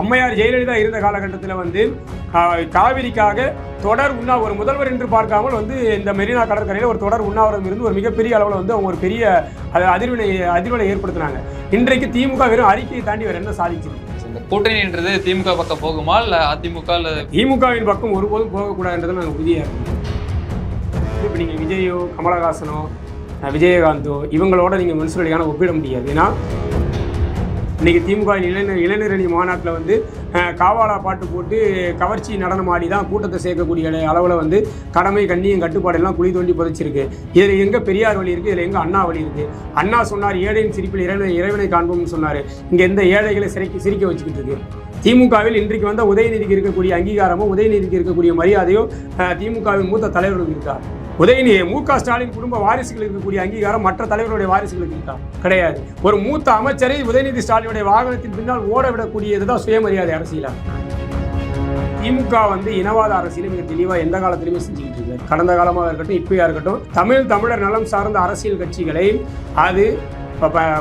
அம்மையார் ஜெயலலிதா இருந்த காலகட்டத்தில் வந்து காவிரிக்காக தொடர் ஒரு முதல்வர் என்று பார்க்காமல் வந்து இந்த மெரினா கடற்கரையில் ஒரு தொடர் உண்ணாவிரதம் இருந்து ஒரு மிகப்பெரிய அளவில் வந்து அவங்க ஒரு பெரிய அதிர்வினை ஏற்படுத்தினாங்க. இன்றைக்கு திமுக வெறும் அறிக்கையை தாண்டி வேற என்ன சாதிச்சிருக்கு? இந்த கூட்டணின்றது திமுக பக்கம் போகுமா இல்ல அதிமுக இல்ல திமுகவின் பக்கம் ஒருபோதும் போகக்கூடாதுன்றது நாங்கள் உறுதியாக இருக்கோம். இப்போ நீங்கள் விஜயோ கமலஹாசனோ விஜயகாந்தோ இவங்களோட நீங்கள் மன்சூர் ஒப்பிட முடியாது. ஏன்னா இன்றைக்கி திமுக இளைஞரணி மாநாட்டில் வந்து காவாலா பாட்டு போட்டு கவர்ச்சி நடனம் ஆடி தான் கூட்டத்தை சேர்க்கக்கூடிய அளவில் வந்து கடமை கண்ணியம் கட்டுப்பாடெல்லாம் குழி தோண்டி புதைச்சிருக்கு. இதில் எங்கே பெரியார் வழி இருக்குது, இதில் எங்கே அண்ணா வழி இருக்குது? அண்ணா சொன்னார் ஏழையின் சிரிப்பில் இறைவனை காண்போம்னு சொன்னார். இங்கே எந்த ஏழைகளை சிரிக்க வச்சுக்கிட்டு இருக்கு? திமுகவில் இன்றைக்கு வந்த உதயநிதிக்கு இருக்கக்கூடிய அங்கீகாரமோ உதயநிதிக்கு இருக்கக்கூடிய மரியாதையோ திமுகவின் மூத்த தலைவர்களுக்கு இருக்கா? மு.க. ஸ்டாலின் குடும்ப வாரிசுகள் இருக்கக்கூடிய அங்கீகாரம் மற்ற தலைவருடைய வாரிசுகளுக்கு இருக்கா? கிடையாது. ஒரு மூத்த அமைச்சரை உதயநிதி ஸ்டாலினுடைய வாகனத்தின் பின்னால் ஓட விடக்கூடியதுதான் சுயமரியாதை அரசியலா? திமுக வந்து இனவாத அரசியலை மிக தெளிவாக எந்த காலத்திலுமே செஞ்சுக்கிட்டு இருக்கு. கடந்த காலமாக இருக்கட்டும், இப்பயா இருக்கட்டும், தமிழர் நலம் சார்ந்த அரசியல் கட்சிகளை அது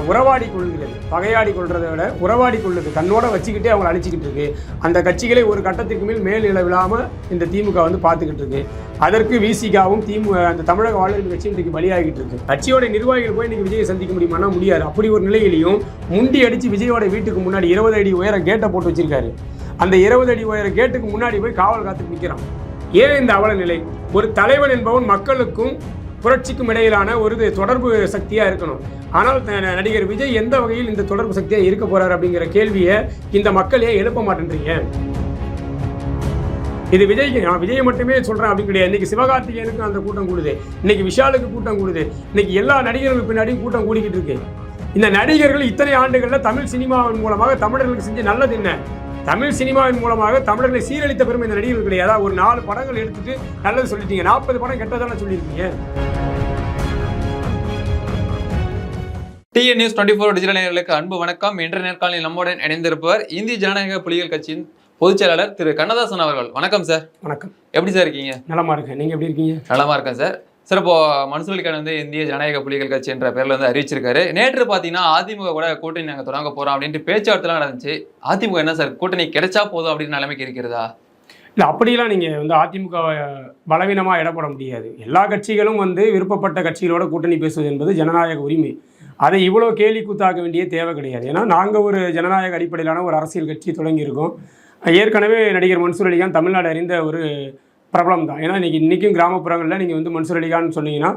உறவாடி கொள்கிறது. பகையாடி கொள்றதை விட உறவாடி கொள்ளுது. தன்னோட வச்சுக்கிட்டே அவங்களை அழிச்சிக்கிட்டு இருக்கு. அந்த கட்சிகளை ஒரு கட்டத்திற்கு மேல் இழவில்லாமல் இந்த திமுக வந்து பார்த்துக்கிட்டு இருக்கு. அதற்கு விசிகாவும் அந்த தமிழக வாழ்க்கை கட்சி இன்றைக்கு பலியாகிட்டு இருக்கு. கட்சியோட நிர்வாகிகள் போய் இன்னைக்கு விஜயை சந்திக்க முடியுமானா முடியாது. அப்படி ஒரு நிலையிலையும் முண்டி அடிச்சு விஜயோட வீட்டுக்கு முன்னாடி 20 அடி உயர கேட்டை போட்டு வச்சிருக்காரு. அந்த 20 அடி உயர கேட்டுக்கு முன்னாடி போய் காவல் காத்து நிற்கிறான். ஏன் இந்த அவல நிலை? ஒரு தலைவன் என்பவன் மக்களுக்கும் புரட்சிக்கும் இடையிலான ஒரு தொடர்பு சக்தியா இருக்கணும். ஆனால் நடிகர் விஜய் எந்த வகையில் இந்த தொடர்பு சக்தியா இருக்க போறாரு அப்படிங்கிற கேள்வியை இந்த மக்கள் ஏன் எழுப்ப மாட்டேன்றீங்க? இது விஜய் மட்டுமே சொல்றேன் அப்படின்னு கிடையாது. இன்னைக்கு சிவகார்த்திகேயனுக்கு அந்த கூட்டம் கூடுது, இன்னைக்கு விஷாலுக்கு கூட்டம் கூடுது, இன்னைக்கு எல்லா நடிகர்களுக்கு பின்னாடியும் கூட்டம் கூடிக்கிட்டு இருக்கு. இந்த நடிகர்கள் இத்தனை ஆண்டுகள்ல தமிழ் சினிமாவின் மூலமாக தமிழர்களுக்கு செஞ்ச நல்லது என்ன? தமிழ் சினிமாவின் மூலமாக தமிழர்களை சீரழித்த பெருமை இந்த நடிகர்கள் கிடையாது. ஒரு 4 படங்கள் எடுத்துட்டு நல்லது சொல்லிட்டீங்க, 40 படம் கெட்டதான சொல்லியிருக்கீங்க. TN News 24 டிஜிட்டல் நேயர்களுக்கு அன்பு வணக்கம். இன்றைய நேர்காணலில் நம்முடன் இணைந்திருப்பவர் இந்திய ஜனநாயக புலிகள் கட்சியின் பொதுச் செயலாளர் திரு கண்ணதாசன் அவர்கள். வணக்கம் சார். வணக்கம். எப்படி சார் இருக்கீங்க? நலமா இருக்கேன். நீங்க எப்படி இருக்கீங்க? நலமா இருக்கேன் சார். சார், இப்போ மன்சூர் அலிகான் வந்து இந்திய ஜனநாயக புலிகள் கட்சி என்ற பேர்ல வந்து அறிவிச்சிருக்காரு. நேற்று பாத்தீங்கன்னா அதிமுக கூட கூட்டணி நாங்க தொடங்க போறோம் அப்படின்ட்டு பேச்சுவார்த்தைலாம் நடந்துச்சு. அதிமுக என்ன சார் கூட்டணி கிடைச்சா போதும் அப்படின்னு நிலைமைக்கு இருக்கிறதா? இல்லை, அப்படிலாம் நீங்கள் வந்து அதிமுக பலவீனமாக இடப்பட முடியாது. எல்லா கட்சிகளும் வந்து விருப்பப்பட்ட கட்சிகளோட கூட்டணி பேசுவது என்பது ஜனநாயக உரிமை. அதை இவ்வளோ கேலி கூத்தாக்க வேண்டிய தேவை கிடையாது. ஏன்னா நாங்கள் ஒரு ஜனநாயக அடிப்படையிலான ஒரு அரசியல் கட்சி தொடங்கியிருக்கோம். ஏற்கனவே நடிகர் மன்சூர் அலிகான் தமிழ்நாடு அறிந்த ஒரு பிரபலம் தான். ஏன்னா இன்றைக்கும் கிராமப்புறங்களில் நீங்கள் வந்து மன்சூர் அலிகான் சொன்னீங்கன்னா,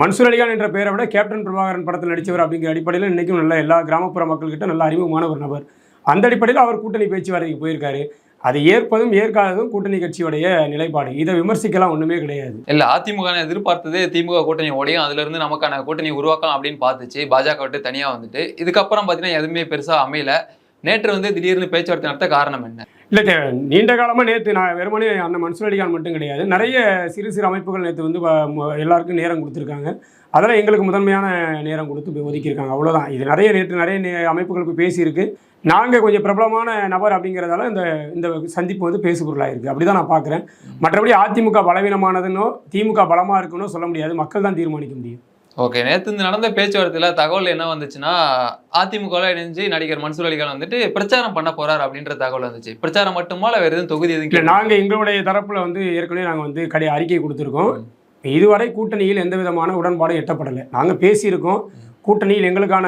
மன்சூர் அலிகான் என்ற பெயரை விட கேப்டன் பிரபாகரன் படத்தில் நடித்தவர் அப்படிங்கிற அடிப்படையில் இன்றைக்கும் நல்ல எல்லா கிராமப்புற மக்கள்கிட்ட நல்ல அறிமுகமான ஒரு நபர். அந்த அடிப்படையில் அவர் கூட்டணி பேச்சுவார்த்தைக்கு போயிருக்காரு. அதை ஏற்பதும் ஏற்காததும் கூட்டணி கட்சியுடைய நிலைப்பாடு. இதை விமர்சிக்கலாம் ஒண்ணுமே கிடையாது. இல்ல, அதிமுக எதிர்பார்த்தது திமுக கூட்டணி ஓடையும் அதுல இருந்து நமக்கான கூட்டணி உருவாக்கலாம் அப்படின்னு பார்த்துச்சு. பாஜக விட்டு தனியா வந்துட்டு இதுக்கப்புறம் பாத்தீங்கன்னா எதுவுமே பெருசா அமையல. நேற்று வந்து திடீர்னு பேச்சுவார்த்தை நடத்த காரணம் என்ன? இல்லை, நீண்ட காலமாக நேற்று நான் வெறுமனே அந்த மன்சூர் அலிகான் மட்டும் கிடையாது, நிறைய சிறு அமைப்புகள் நேற்று வந்து எல்லாருக்கும் நேரம் கொடுத்துருக்காங்க. அதெல்லாம் எங்களுக்கு முதன்மையான நேரம் கொடுத்து ஒதுக்கியிருக்காங்க. அவ்வளோதான். இது நேற்று நிறைய அமைப்புகளுக்கு பேசியிருக்கு. நாங்கள் கொஞ்சம் பிரபலமான நபர் அப்படிங்கிறதால இந்த சந்திப்பு வந்து பேசுபொருளாக இருக்குது. அப்படி தான் நான் பார்க்குறேன். மற்றபடி அதிமுக பலவீனமானதுன்னோ திமுக பலமாக இருக்குன்னோ சொல்ல முடியாது. மக்கள் தான் தீர்மானிக்க முடியும். ஓகே, நேற்று இந்த நடந்த பேச்சுவார்த்தையில் தகவல் என்ன வந்துச்சுன்னா, அதிமுகவில் இணைஞ்சு நடிகர் மன்சூர் அலிகான் வந்துட்டு பிரச்சாரம் பண்ண போறாரு அப்படின்ற தகவல் வந்துச்சு. பிரச்சாரம் மட்டுமா இல்லை வேறு எதுவும் தொகுதி எதுவும்? நாங்கள் எங்களுடைய தரப்பில் வந்து ஏற்கனவே நாங்கள் வந்து அறிக்கை கொடுத்துருக்கோம். இதுவரை கூட்டணியில் எந்த விதமான உடன்பாடும் எட்டப்படலை. நாங்கள் பேசியிருக்கோம். கூட்டணியில் எங்களுக்கான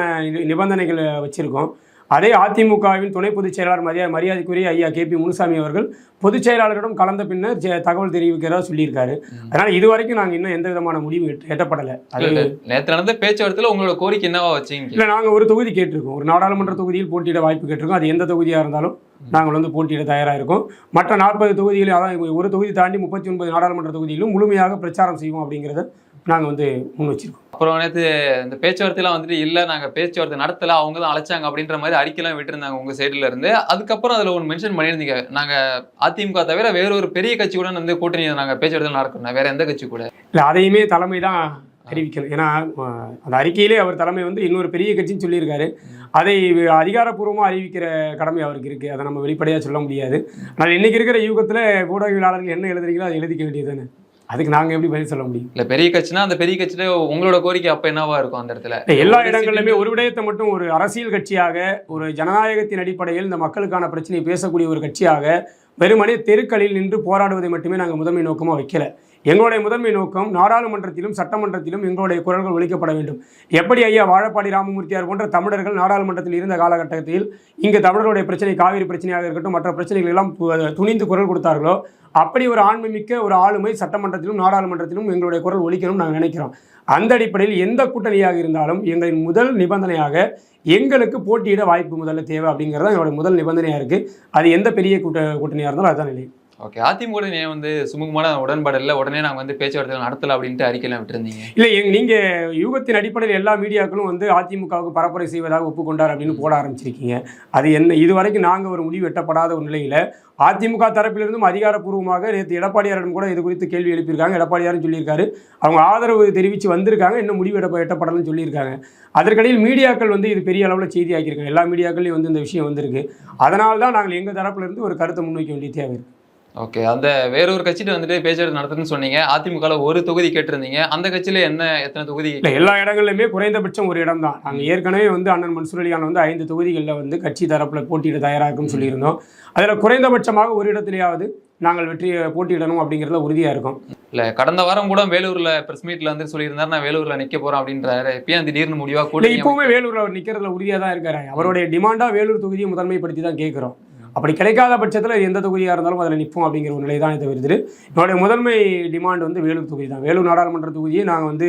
நிபந்தனைகள் வச்சுருக்கோம். அதே அதிமுகவின் துணை பொதுச் செயலாளர் மரியாதைக்குரிய ஐயா KP முனுசாமி அவர்கள் பொதுச் செயலாளரிடம் கலந்த பின்னர் தகவல் தெரிவிக்கிறதா சொல்லியிருக்காரு. அதனால் இதுவரைக்கும் நாங்கள் இன்னும் எந்த விதமான முடிவு எட்டப்படலை. அது நேற்று நடந்த பேச்சுவார்த்தையில் உங்களோட கோரிக்கை என்னவா வச்சிங்க? இல்லை, நாங்கள் ஒரு தொகுதி கேட்டிருக்கோம். ஒரு நாடாளுமன்ற தொகுதியில் போட்டியிட வாய்ப்பு கேட்டிருக்கோம். அது எந்த தொகுதியாக இருந்தாலும் நாங்கள் வந்து போட்டியிட தயாராக இருக்கோம். மற்ற 40 தொகுதிகளில், அதாவது ஒரு தொகுதி தாண்டி 39 நாடாளுமன்ற தொகுதியிலும் முழுமையாக பிரச்சாரம் செய்வோம் அப்படிங்கிறத நாங்கள் வந்து முன் வச்சிருக்கோம். அப்புறம் நேற்று இந்த பேச்சுவார்த்தைலாம் வந்துட்டு இல்லை, நாங்கள் பேச்சுவார்த்தை நடத்தலை, அவங்க தான் அழைச்சாங்க அப்படின்ற மாதிரி அறிக்கைலாம் விட்டுருந்தாங்க உங்கள் சைடில் இருந்து. அதுக்கப்புறம் அதில் ஒன்று மென்ஷன் பண்ணியிருந்தீங்க, நாங்கள் அதிமுக தவிர வேற ஒரு பெரிய கட்சியுடன் வந்து கூட்டணி நாங்கள் பேச்சுவார்த்தை நடக்கணும், வேற எந்த கட்சி கூட இல்லை. அதையுமே தலைமை தான் அறிவிக்கணும். ஏன்னா அந்த அறிக்கையிலே அவர் தலைமை வந்து இன்னொரு பெரிய கட்சின்னு சொல்லியிருக்காரு. அதை அதிகாரப்பூர்வமாக அறிவிக்கிற கடமை அவருக்கு இருக்குது. அதை நம்ம வெளிப்படையாக சொல்ல முடியாது. ஆனால் இன்றைக்கி இருக்கிற யுகத்தில் ஊடகவியலாளர்கள் என்ன எழுதுறீங்களோ அதை எழுதிக்க வேண்டியது தானே. அதுக்கு நாங்கள் எப்படி பதில் சொல்ல முடியும்? இல்ல பெரிய கட்சினா அந்த பெரிய கட்சியில உங்களோட கோரிக்கை அப்ப என்னவா இருக்கும் அந்த இடத்துல? எல்லா இடங்களிலுமே ஒரு விடயத்தை மட்டும் ஒரு அரசியல் கட்சியாக, ஒரு ஜனநாயகத்தின் அடிப்படையில் இந்த மக்களுக்கான பிரச்சனையை பேசக்கூடிய ஒரு கட்சியாக வெறுமனே தெருக்களில் நின்று போராடுவதை மட்டுமே நாங்கள் முதன்மை நோக்கமாக வைக்கல. எங்களுடைய முதன்மை நோக்கம் நாடாளுமன்றத்திலும் சட்டமன்றத்திலும் எங்களுடைய குரல்கள் ஒலிக்கப்பட வேண்டும். எப்படி ஐயா வாழப்பாடி ராமமூர்த்தியார் போன்ற தமிழர்கள் நாடாளுமன்றத்தில் இருந்த காலகட்டத்தில் இங்கு தமிழர்களுடைய பிரச்சனை, காவிரி பிரச்சனையாக இருக்கட்டும், மற்ற பிரச்சனைகள் எல்லாம் துணிந்து குரல் கொடுத்தார்களோ, அப்படி ஒரு ஆண்மைமிக்க ஒரு ஆளுமை சட்டமன்றத்திலும் நாடாளுமன்றத்திலும் எங்களுடைய குரல் ஒலிக்கணும்னு நாங்கள் நினைக்கிறோம். அந்த அடிப்படையில் எந்த கூட்டணியாக இருந்தாலும் எங்களின் முதல் நிபந்தனையாக எங்களுக்கு போட்டியிட வாய்ப்பு முதல்ல தேவை அப்படிங்கிறது எங்களுடைய முதல் நிபந்தனையாக இருக்குது. அது எந்த பெரிய கூட்டணியாக இருந்தாலும் அதுதான் நிலை. ஓகே, அதிமுக வந்து சுமூகமான உடன்பாடு இல்லை, உடனே நாங்கள் வந்து பேச்சுவார்த்தை நடத்தல அப்படின்ட்டு அறிக்கையெல்லாம் விட்டுருந்தீங்க. இல்லை, நீங்கள் யூகத்தின் அடிப்படையில் எல்லா மீடியாக்களும் வந்து அதிமுகவுக்கு பரப்புரை செய்வதாக ஒப்புக்கொண்டார் அப்படின்னு போட ஆரம்பிச்சிருக்கீங்க. அது என்ன, இதுவரைக்கும் நாங்கள் ஒரு முடிவு எட்டப்படாத ஒரு நிலையில் அதிமுக தரப்பிலிருந்தும் அதிகாரப்பூர்வமாக நேற்று எடப்பாடியாரிடம் கூட இது குறித்து கேள்வி எழுப்பியிருக்காங்க. எடப்பாடியாரும் சொல்லியிருக்காரு, அவங்க ஆதரவு தெரிவித்து வந்திருக்காங்க, இன்னும் முடிவு எட்டப்படலன்னு சொல்லியிருக்காங்க. அதற்கிடையில் மீடியாக்கள் வந்து இது பெரிய அளவில் செய்தி ஆக்கியிருக்காங்க. எல்லா மீடியாக்கள்லையும் வந்து இந்த விஷயம் வந்திருக்கு. அதனால தான் நாங்கள் எங்கள் தரப்பிலிருந்து ஒரு கருத்தை முன்வைக்க வேண்டிய தேவை இருக்குது. ஓகே, அந்த வேற ஒரு கட்சிட்டு வந்துட்டு பேச்சுவார்த்தை நடத்துன்னு சொன்னீங்க. அதிமுகவில் ஒரு தொகுதி கேட்டிருந்தீங்க, அந்த கட்சியில எத்தனை தொகுதி? இல்லை, எல்லா இடங்கள்லையுமே குறைந்தபட்சம் ஒரு இடம் தான். நாங்கள் ஏற்கனவே வந்து அண்ணன் மன்சூர் அலிகான் வந்து 5 தொகுதிகளில் வந்து கட்சி தரப்பில் போட்டியிட தயாராகும்னு சொல்லியிருந்தோம். அதில் குறைந்தபட்சமாக ஒரு இடத்துலையாவது நாங்கள் போட்டியிடணும் அப்படிங்கிறதுல உறுதியாக இருக்கும். இல்லை, கடந்த வாரம் கூட வேலூரில் ப்ரெஸ் மீட்டில் வந்து சொல்லியிருந்தார், நான் வேலூரில் நிற்க போகிறேன் அப்படின்றாரு. இப்பயும் திடீர்னு முடிவாக கூட இப்போவுமே வேலூரில் அவர் நிற்கிறதுல உறுதியாக தான் இருக்காரு. அவருடைய டிமாண்டாக வேலூர் தொகுதியை முதன்மைப்படுத்தி தான் கேட்குறோம். அப்படி கிடைக்காத பட்சத்தில் எந்த தொகுதியாக இருந்தாலும் அதில் நிற்போம் அப்படிங்கிற ஒரு நிலை தான் இது வருது. என்னுடைய முதன்மை டிமாண்ட் வந்து வேலூர் தொகுதி தான். வேலூர் நாடாளுமன்ற தொகுதியை நாங்கள் வந்து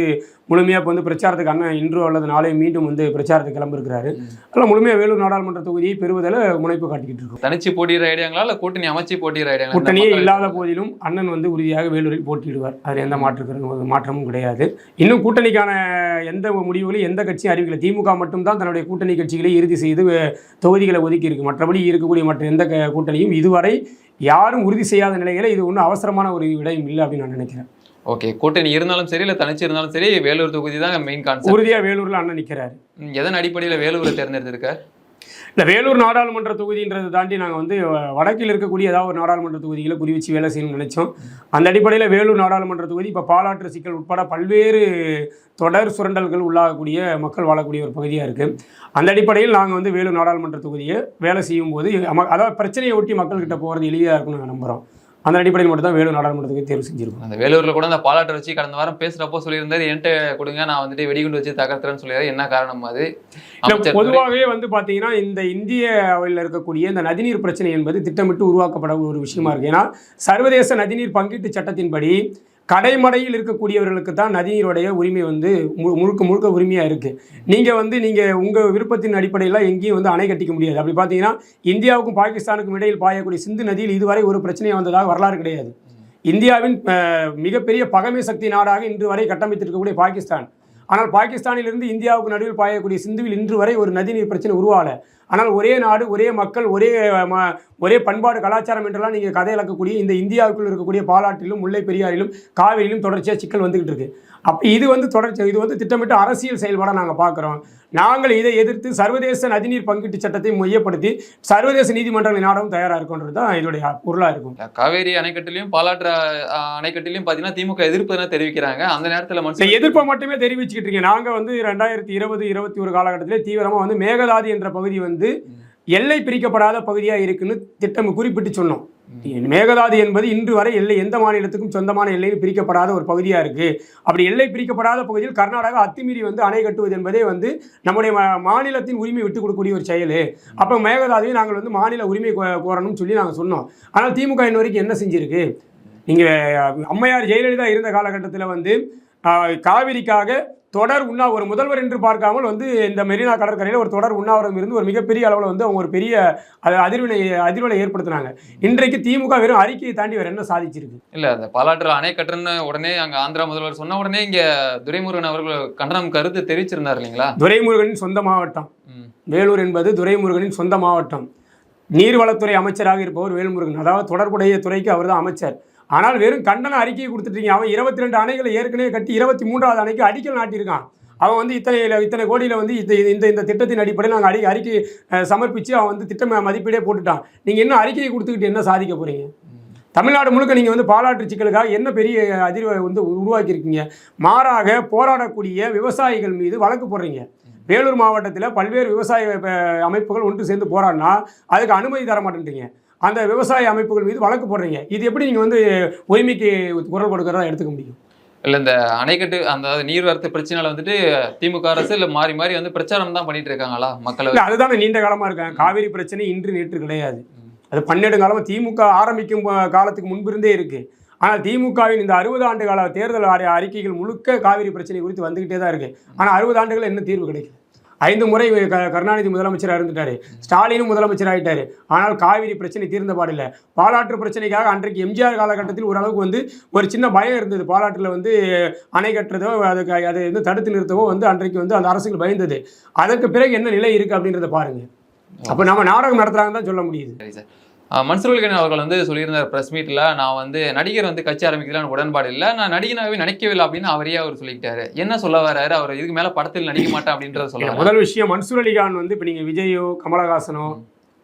முழுமையாக இப்போ வந்து பிரச்சாரத்துக்கு அண்ணன் இன்று அல்லது நாளை மீண்டும் வந்து பிரச்சாரத்துக்கு கிளம்பிருக்கிறாரு. அதனால் முழுமையாக வேலூர் நாடாளுமன்ற தொகுதியை பெறுவதில் முனைப்பு காட்டிக்கிட்டு இருக்கோம். தனிச்சு போட்டியிட ஐடியாங்களா இல்லை கூட்டணி அமைச்சு போட்டியிட ஐடியா? கூட்டணியே இல்லாத போதிலும் அண்ணன் வந்து உறுதியாக வேலூரில் போட்டியிடுவார். அதில் எந்த மாற்றமும் கிடையாது. இன்னும் கூட்டணிக்கான எந்த முடிவுகளையும் எந்த கட்சியும் அறிவிக்கல. திமுக மட்டும்தான் தன்னுடைய கூட்டணி கட்சிகளை இறுதி செய்து தொகுதிகளை ஒதுக்கி இருக்கு. மற்றபடி இருக்கக்கூடிய மற்ற எந்த கூட்டணியும் இதுவரை யாரும் உறுதி செய்யாத நிலையில இது ஒன்றும் அவசரமான ஒரு விடயம் இல்லை அப்படின்னு நான் நினைக்கிறேன். ஓகே, கூட்டணி இருந்தாலும் சரி இல்லை தனிச்சு இருந்தாலும் சரி வேலூர் தொகுதி தான் மெயின் கான்செப்ட். உறுதியாக வேலூரில் அண்ணன் நிற்கிறாரு. எதன் அடிப்படையில் வேலூரை தேர்ந்தெடுத்திருக்கார்? இல்லை, வேலூர் நாடாளுமன்ற தொகுதின்றதை தாண்டி நாங்கள் வந்து வடக்கில் இருக்கக்கூடிய ஏதாவது ஒரு நாடாளுமன்ற தொகுதிகளை குறி வச்சு வேலை செய்யணும்னு நினைச்சோம். அந்த அடிப்படையில் வேலூர் நாடாளுமன்ற தொகுதி இப்போ பாலாற்று சிக்கல் உட்பட பல்வேறு தொடர் சுரண்டல்கள் உள்ளாகக்கூடிய மக்கள் வாழக்கூடிய ஒரு பகுதியாக இருக்குது. அந்த அடிப்படையில் நாங்கள் வந்து வேலூர் நாடாளுமன்ற தொகுதியை வேலை செய்யும் போது அதாவது பிரச்சனையை ஒட்டி மக்கள்கிட்ட போகிறது எளிதாக இருக்குன்னு நாங்கள் நம்புகிறோம். அந்த அடிப்படையில் மட்டும் தான் வேலூர் நாடாளுமன்றத்துக்கு தேர்வு செஞ்சிருக்கோம். அந்த வேலூரில் கூட அந்த பாலாட்டை வச்சு கடந்த வாரம் பேசுகிறப்போ சொல்லியிருந்தாரு, என்கிட்ட கொடுங்க நான் வந்துட்டு வெடிகுண்டு வச்சு தகர்த்துறேன்னு சொல்லிடுறாரு. என்ன காரணம் அது? பொதுவாகவே வந்து பார்த்தீங்கன்னா இந்த இந்தியாவில் இருக்கக்கூடிய இந்த நதிநீர் பிரச்சனை என்பது திட்டமிட்டு உருவாக்கப்பட ஒரு விஷயமா இருக்குது. ஏன்னா சர்வதேச நதிநீர் பங்கீட்டு சட்டத்தின்படி கடைமடையில் இருக்கக்கூடியவர்களுக்கு தான் நதிநீருடைய உரிமை வந்து முழுக்க உரிமையாக இருக்குது. நீங்கள் உங்கள் விருப்பத்தின் அடிப்படையில் எங்கேயும் வந்து அணை கட்டிக்க முடியாது. அப்படி பார்த்தீங்கன்னா இந்தியாவுக்கும் பாகிஸ்தானுக்கும் இடையில் பாயக்கூடிய சிந்து நதியில் இதுவரை ஒரு பிரச்சனை வந்ததாக வரலாறு கிடையாது. இந்தியாவின் மிகப்பெரிய பகைமை சக்தி நாடாக இன்று வரை கட்டமைத்திருக்கக்கூடிய பாகிஸ்தான். ஆனால் பாகிஸ்தானிலிருந்து இந்தியாவுக்கு நடுவில் பாயக்கூடிய சிந்துவில் இன்று வரை ஒரு நதிநீர் பிரச்சனை உருவாகலை. ஆனால் ஒரே நாடு, ஒரே மக்கள், ஒரே பண்பாடு, கலாச்சாரம் என்றெல்லாம் நீங்கள் கதை இழக்கக்கூடிய இந்த இந்தியாவுக்குள் இருக்கக்கூடிய பாலாற்றிலும் முல்லை பெரியாறிலும் காவிரியிலும் தொடர்ச்சியாக சிக்கல் வந்துக்கிட்டு இருக்கு. அப்போ இது வந்து திட்டமிட்ட அரசியல் செயல்பாடாக நாங்கள் பார்க்குறோம். நாங்கள் இதை எதிர்த்து சர்வதேச நதிநீர் பங்கீட்டு சட்டத்தை மையப்படுத்தி சர்வதேச நீதிமன்றங்களை நாடவும் தயாராக இருக்கும்ன்றது தான் இதோடைய பொருளாக இருக்கும். காவேரி அணைக்கட்டிலையும் பாலாற்று அணைக்கட்டிலையும் பார்த்தீங்கன்னா திமுக எதிர்ப்பு தெரிவிக்கிறாங்க. அந்த நேரத்தில் எதிர்ப்பை மட்டுமே தெரிவிச்சுக்கிட்டு இருக்கீங்க. நாங்கள் வந்து 2020-21 காலகட்டத்திலே தீவிரமாக வந்து மேகதாது என்ற பகுதி வந்து எல்லை பிரிக்கப்படாத பகுதியாக இருக்குன்னு திட்டம் குறிப்பிட்டு சொன்னோம். மேகதாது என்பது இன்று வரை எந்த மாநிலத்துக்கும் சொந்தமான எல்லையில் பிரிக்கப்படாத ஒரு பகுதியாக இருக்குது. அப்படி எல்லை பிரிக்கப்படாத பகுதியில் கர்நாடகா அத்துமீறி வந்து அணை கட்டுவது என்பதே வந்து நம்முடைய மாநிலத்தின் உரிமை விட்டுக் கொடுக்கக்கூடிய ஒரு செயல். அப்போ மேகதாதுவை நாங்கள் வந்து மாநில உரிமை கோரணும்னு சொல்லி நாங்கள் சொன்னோம். ஆனால் திமுக இன்ன வரைக்கும் என்ன செஞ்சுருக்கு? நீங்கள் அம்மையார் ஜெயலலிதா இருந்த காலகட்டத்தில் வந்து காவிரிக்காக தொடர் ஒரு முதல்வர் என்று பார்க்காமல் வந்து இந்த மெரினா கடற்கரையில் ஒரு தொடர் உண்ணாவிரதம் இருந்து ஒரு மிகப்பெரிய அளவில் வந்து அவங்க ஒரு பெரிய அதிர்வலை ஏற்படுத்தினாங்க. இன்றைக்கு திமுக வெறும் அறிக்கையை தாண்டி வேறு என்ன சாதிச்சிருக்கு? இல்லை, அந்த பாலாற்று அணை கட்டுறன்னு உடனே அங்கே ஆந்திரா முதல்வர் சொன்ன உடனே இங்கே துரைமுருகன் அவர்கள் கண்டனம் கருத்து தெரிவிச்சிருந்தார் இல்லைங்களா? துரைமுருகனின் சொந்த மாவட்டம் வேலூர் என்பது துரைமுருகனின் சொந்த மாவட்டம். நீர்வளத்துறை அமைச்சராக இருப்பவர் வேல்முருகன், அதாவது தொடர்புடைய துறைக்கு அவர் தான் அமைச்சர். ஆனால் வெறும் கண்டன அறிக்கையை கொடுத்துட்டீங்க. அவன் 22 அணைகளை ஏற்கனவே கட்டி 23வது அணைக்கு அடிக்கல் நாட்டியிருக்கான். அவன் வந்து இத்தனை கோடியில் வந்து இந்த திட்டத்தின் அடிப்படையில் நாங்கள் அறிக்கை சமர்ப்பித்து அவன் வந்து திட்ட மதிப்பீடே போட்டுட்டான். நீங்கள் இன்னும் அறிக்கையை கொடுத்துக்கிட்டு என்ன சாதிக்க போகிறீங்க? தமிழ்நாடு முழுக்க நீங்கள் வந்து பாலாற்று சிக்கலுக்காக என்ன பெரிய அதிர்வை வந்து உருவாக்கியிருக்கீங்க? மாறாக போராடக்கூடிய விவசாயிகள் மீது வழக்கு போடுறீங்க. வேலூர் மாவட்டத்தில் பல்வேறு விவசாய அமைப்புகள் ஒன்று சேர்ந்து போராடினா அதுக்கு அனுமதி தர மாட்டேன்றீங்க. அந்த விவசாய அமைப்புகள் மீது வழக்கு போடுறீங்க. இது எப்படி நீங்கள் வந்து உரிமைக்கு குரல் கொடுக்கறதா எடுத்துக்க முடியும்? இல்லை, இந்த அணைக்கட்டு அந்த நீர்வரத்து பிரச்சனையில வந்துட்டு திமுக அரசு இல்லை மாறி மாறி வந்து பிரச்சாரம் தான் பண்ணிட்டு இருக்காங்களா மக்களை? அதுதானே நீண்ட காலமாக இருக்காங்க. காவிரி பிரச்சனை இன்று நேற்று கிடையாது. அது 12 காலமாக திமுக ஆரம்பிக்கும் காலத்துக்கு முன்பிருந்தே இருக்குது. ஆனால் திமுகவின் இந்த 60 ஆண்டு கால தேர்தல் அறிக்கைகள் முழுக்க காவிரி பிரச்சனை குறித்து வந்துக்கிட்டே தான் இருக்குது. ஆனால் 60 ஆண்டுகள் என்ன தீர்வு கிடைக்கல. 5 முறை கருணாநிதி முதலமைச்சராக இருந்துட்டாரு, ஸ்டாலினும் முதலமைச்சர் ஆகிட்டாரு. ஆனால் காவிரி பிரச்சனை தீர்ந்த பாடில்லை. பாலாற்று பிரச்சனைக்காக அன்றைக்கு எம்ஜிஆர் காலகட்டத்தில் ஓரளவுக்கு வந்து ஒரு சின்ன பயம் இருந்தது. பாலாற்றில் வந்து அணை கட்டுறதோ அதுக்கு அதை வந்து தடுத்து நிறுத்தவோ வந்து அன்றைக்கு வந்து அந்த அரசுகள் பயந்தது. அதற்கு பிறகு என்ன நிலை இருக்குது அப்படின்றத பாருங்கள். அப்போ நம்ம நாடகம் நடத்துகிறாங்கன்னு தான் சொல்ல முடியுது. சரி சார், மன்சூர் அலிகான் அவர்கள் வந்து சொல்லியிருந்தார் ப்ரெஸ் மீட்டில், நான் வந்து நடிகர் வந்து கட்சி ஆரம்பிக்கலாம் உடன்பாடு இல்லை, நான் நடிகனாகவே நினைக்கவில்லை அப்படின்னு அவரையே அவர் சொல்லிக்கிட்டாரு. என்ன சொல்ல வர்றாரு அவர்? இதுக்கு மேலே படத்தில் நடிக்க மாட்டேன் அப்படின்றத சொல்ல. முதல் விஷயம், மன்சூர் அலிகான் வந்து இப்போ நீங்கள் விஜயோ கமலஹாசனோ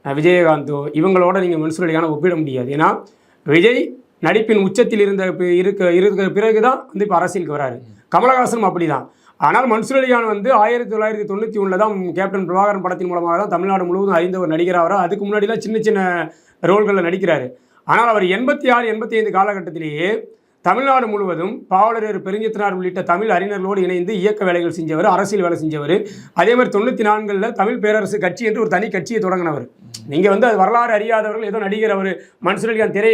விஜயகாந்தோ இவங்களோட நீங்கள் மன்சூர் அலிகானை ஒப்பிட முடியாது. ஏன்னா விஜய் நடிப்பின் உச்சத்தில் இருக்க பிறகு தான் வந்து இப்போ அரசியலுக்கு வராரு. கமலஹாசனும் அப்படி தான். ஆனால் மன்சூர் அலிகான் வந்து 1991 தான் கேப்டன் பிரபாகரன் படத்தின் மூலமாக தான் தமிழ்நாடு முழுவதும் அறிந்த ஒரு நடிகராக. அதுக்கு முன்னாடிலாம் சின்ன சின்ன ரோல்களில் நடிக்கிறாரு. ஆனால் அவர் 86, 85 காலகட்டத்திலேயே தமிழ்நாடு முழுவதும் பாவலரேறு பெருஞ்சித்திரனார் உள்ளிட்ட தமிழ் அறிஞர்களோடு இணைந்து இயக்க வேலைகள் செஞ்சவர், அரசியல் வேலை செஞ்சவர். அதே மாதிரி 94 தமிழ் பேரரசு கட்சி என்று ஒரு தனி கட்சியை தொடங்கினவர். நீங்கள் வந்து அது வரலாறு அறியாதவர்கள் ஏதோ நடிகர் அவர் மன்சூர் அலிகான் திரை